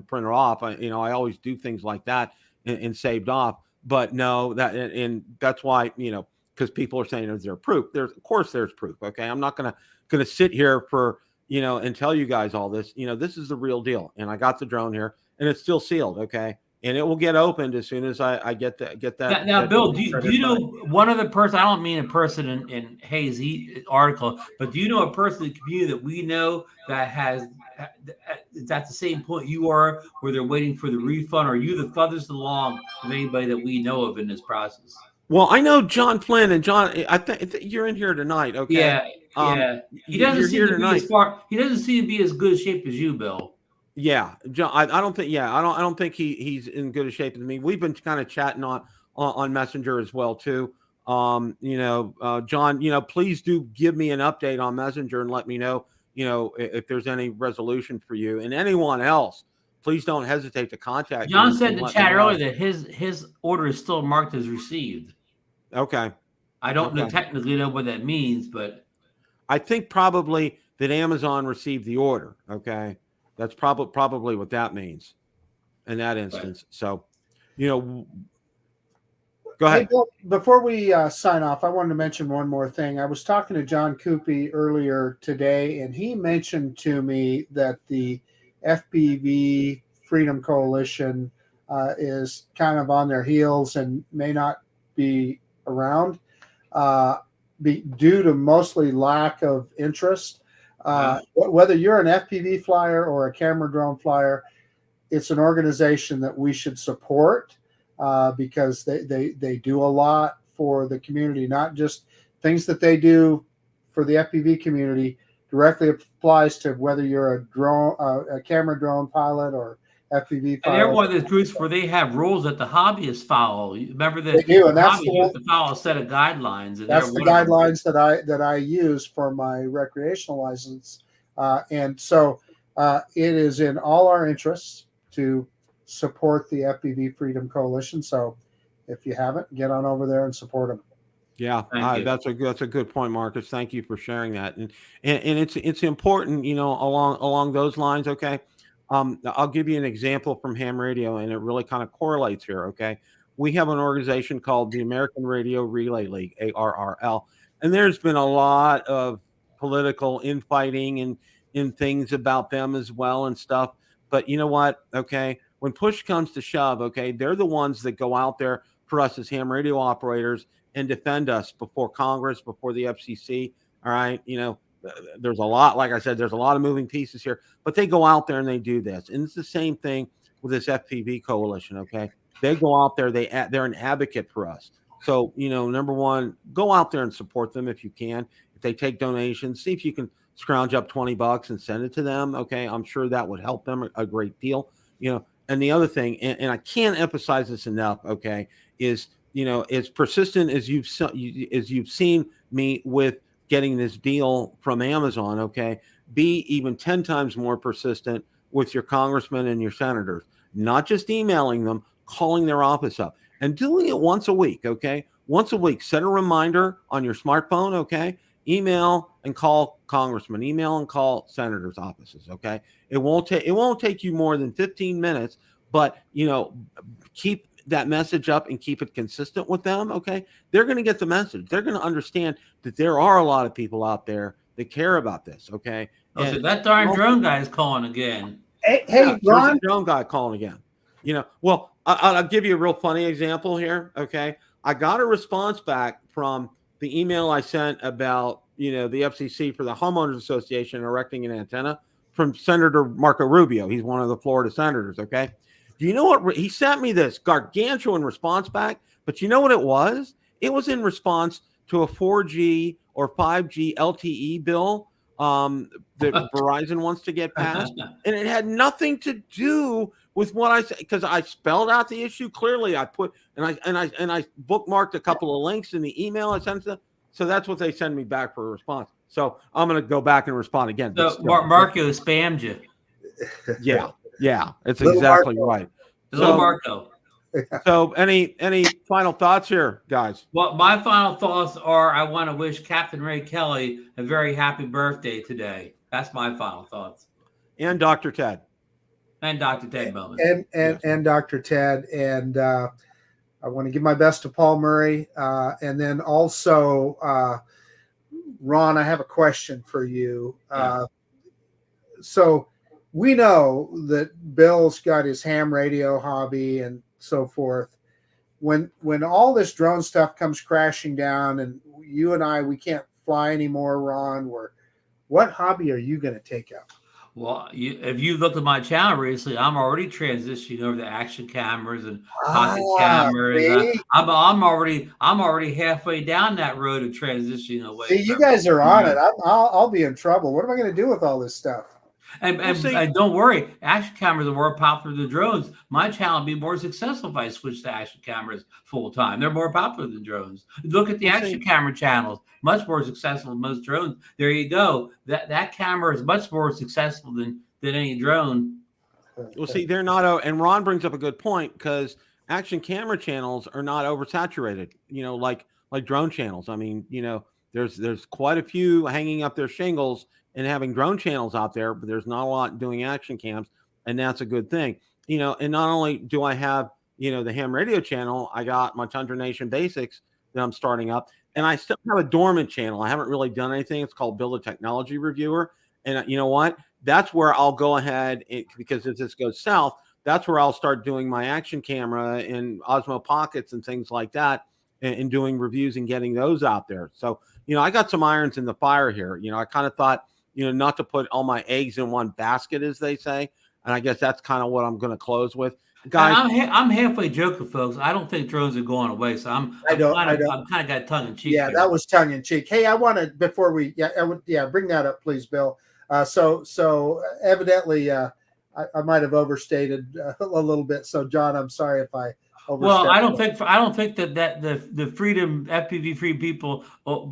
printed off. I always do things like that and saved off. But no, that's why, because people are saying, is there proof? Of course there's proof. Okay. I'm not gonna sit here for, and tell you guys all this. This is the real deal. And I got the drone here, and it's still sealed. Okay. And it will get opened as soon as I get that. Now, Bill, do you know one other person? I don't mean a person in Hayes' article, but do you know a person in the community that we know that is at the same point you are, where they're waiting for the refund? Or are you the furthest along of anybody that we know of in this process? Well, I know John Flynn, and John, I think you're in here tonight. Okay. Yeah. He doesn't seem to be as good a shape as you, Bill. Yeah, John. I don't think. Yeah, I don't think he's in good a shape as me. We've been kind of chatting on Messenger as well too. John. Please do give me an update on Messenger and let me know. If there's any resolution for you and anyone else. Please don't hesitate to contact me. John said in the let me chat know. earlier that his order is still marked as received. Okay. I don't know technically know what that means, but I think probably that Amazon received the order. Okay. That's probably what that means in that instance. Right. So, go ahead. Hey, Bill, before we sign off, I wanted to mention one more thing. I was talking to John Coopy earlier today, and he mentioned to me that the FPV Freedom Coalition is kind of on their heels and may not be around due to mostly lack of interest. Whether you're an FPV flyer or a camera drone flyer, it's an organization that we should support because they do a lot for the community, not just things that they do for the FPV community directly applies to whether you're a camera drone pilot or FPV pilot. And they're one of those groups where they have rules that the hobbyists follow. Remember that they do, and that's hobbyists have to follow a set of guidelines. And that's the guidelines that I use for my recreational license, and so it is in all our interests to support the FPV Freedom Coalition. So if you haven't, get on over there and support them. Yeah, that's a good point, Marcus. Thank you for sharing that, and it's important, along those lines. Okay, I'll give you an example from ham radio, and it really kind of correlates here. Okay, we have an organization called the American Radio Relay League, ARRL, and there's been a lot of political infighting and things about them as well and stuff. But you know what? Okay, when push comes to shove, okay, they're the ones that go out there for us as ham radio operators and defend us before Congress, before the FCC. All right. There's a lot, like I said, there's a lot of moving pieces here, but they go out there and they do this. And it's the same thing with this FPV coalition. Okay. They go out there, they're an advocate for us. So, number one, go out there and support them if you can. If they take donations, see if you can scrounge up $20 and send it to them. Okay. I'm sure that would help them a great deal, And the other thing, and I can't emphasize this enough, okay, is, as persistent as you've seen me with getting this deal from Amazon, okay, be even 10 times more persistent with your congressmen and your senators, not just emailing them, calling their office up and doing it once a week, okay? Once a week, set a reminder on your smartphone, okay? Email and call congressmen, email and call senators' offices, okay? It won't take you more than 15 minutes, but, keep that message up and keep it consistent with them, okay? They're going to get the message. They're going to understand that there are a lot of people out there that care about this, okay? So that darn drone guy is calling again. Hey, Ron. Drone guy calling again. Well, I'll give you a real funny example here, okay? I got a response back from the email I sent about, the FCC for the Homeowners Association erecting an antenna from Senator Marco Rubio. He's one of the Florida senators, okay? Do you know what he sent me this gargantuan response back? But you know what it was? It was in response to a 4G or 5G LTE bill that Verizon wants to get passed, and it had nothing to do with what I said because I spelled out the issue clearly. I put and I bookmarked a couple of links in the email I sent to them. So that's what they send me back for a response. So I'm going to go back and respond again. So Marco spammed you. Yeah, it's exactly right. Little Marco. So any final thoughts here, guys? Well, my final thoughts are I want to wish Captain Ray Kelly a very happy birthday today. That's my final thoughts. And Dr. Ted. And Dr. Ted Bowman. And Dr. Ted. And I want to give my best to Paul Murray. And then also, Ron, I have a question for you. So we know that Bill's got his ham radio hobby and so forth. When all this drone stuff comes crashing down and you and we can't fly anymore, Ron, what hobby are you going to take up? Well, if you looked at my channel recently, I'm already transitioning over to action cameras and pocket cameras. I'm already halfway down that road of transitioning away. See, you guys are on it. I'll be in trouble. What am I going to do with all this stuff? And don't worry, action cameras are more popular than drones. My channel would be more successful if I switched to action cameras full time. They're more popular than drones. Look at the action camera channels, much more successful than most drones. There you go. That camera is much more successful than any drone. Well, see, they're not. And Ron brings up a good point, because action camera channels are not oversaturated. Like drone channels. I mean, there's quite a few hanging up their shingles and having drone channels out there, but there's not a lot doing action cams, and that's a good thing. And not only do I have, the ham radio channel, I got my Tundra Nation Basics that I'm starting up, and I still have a dormant channel. I haven't really done anything. It's called Build a Technology Reviewer. And you know what? That's where I'll go ahead, because if this goes south, that's where I'll start doing my action camera and Osmo Pockets and things like that, and doing reviews and getting those out there. So, I got some irons in the fire here. I kind of thought, not to put all my eggs in one basket, as they say. And I guess that's kind of what I'm going to close with. Guys, I'm halfway joking, folks. I don't think drones are going away. So I'm kind of got tongue in cheek. Yeah, here. That was tongue in cheek. Hey, I want to, before we, bring that up, please, Bill. So evidently, I might have overstated a little bit. So, John, I'm sorry if I overstepped. Well, I don't think that the freedom FPV free people,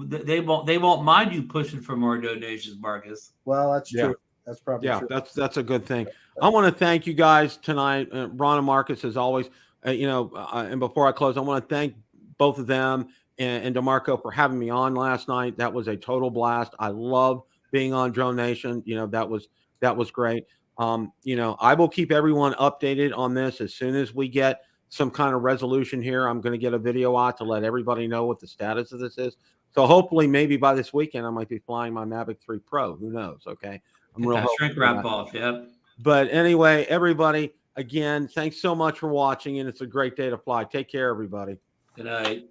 they won't mind you pushing for more donations, Marcus. Well, that's true. That's probably true. That's a good thing. I want to thank you guys tonight, Ron and Marcus, as always. And before I close, I want to thank both of them and DeMarco for having me on last night. That was a total blast. I love being on Drone Nation. That was great. I will keep everyone updated on this as soon as we get some kind of resolution here. I'm going to get a video out to let everybody know what the status of this is. So hopefully, maybe by this weekend, I might be flying my Mavic 3 Pro. Who knows? Okay. I'm real shrink wrap off. Yep. But anyway, everybody, again, thanks so much for watching, and it's a great day to fly. Take care, everybody. Good night.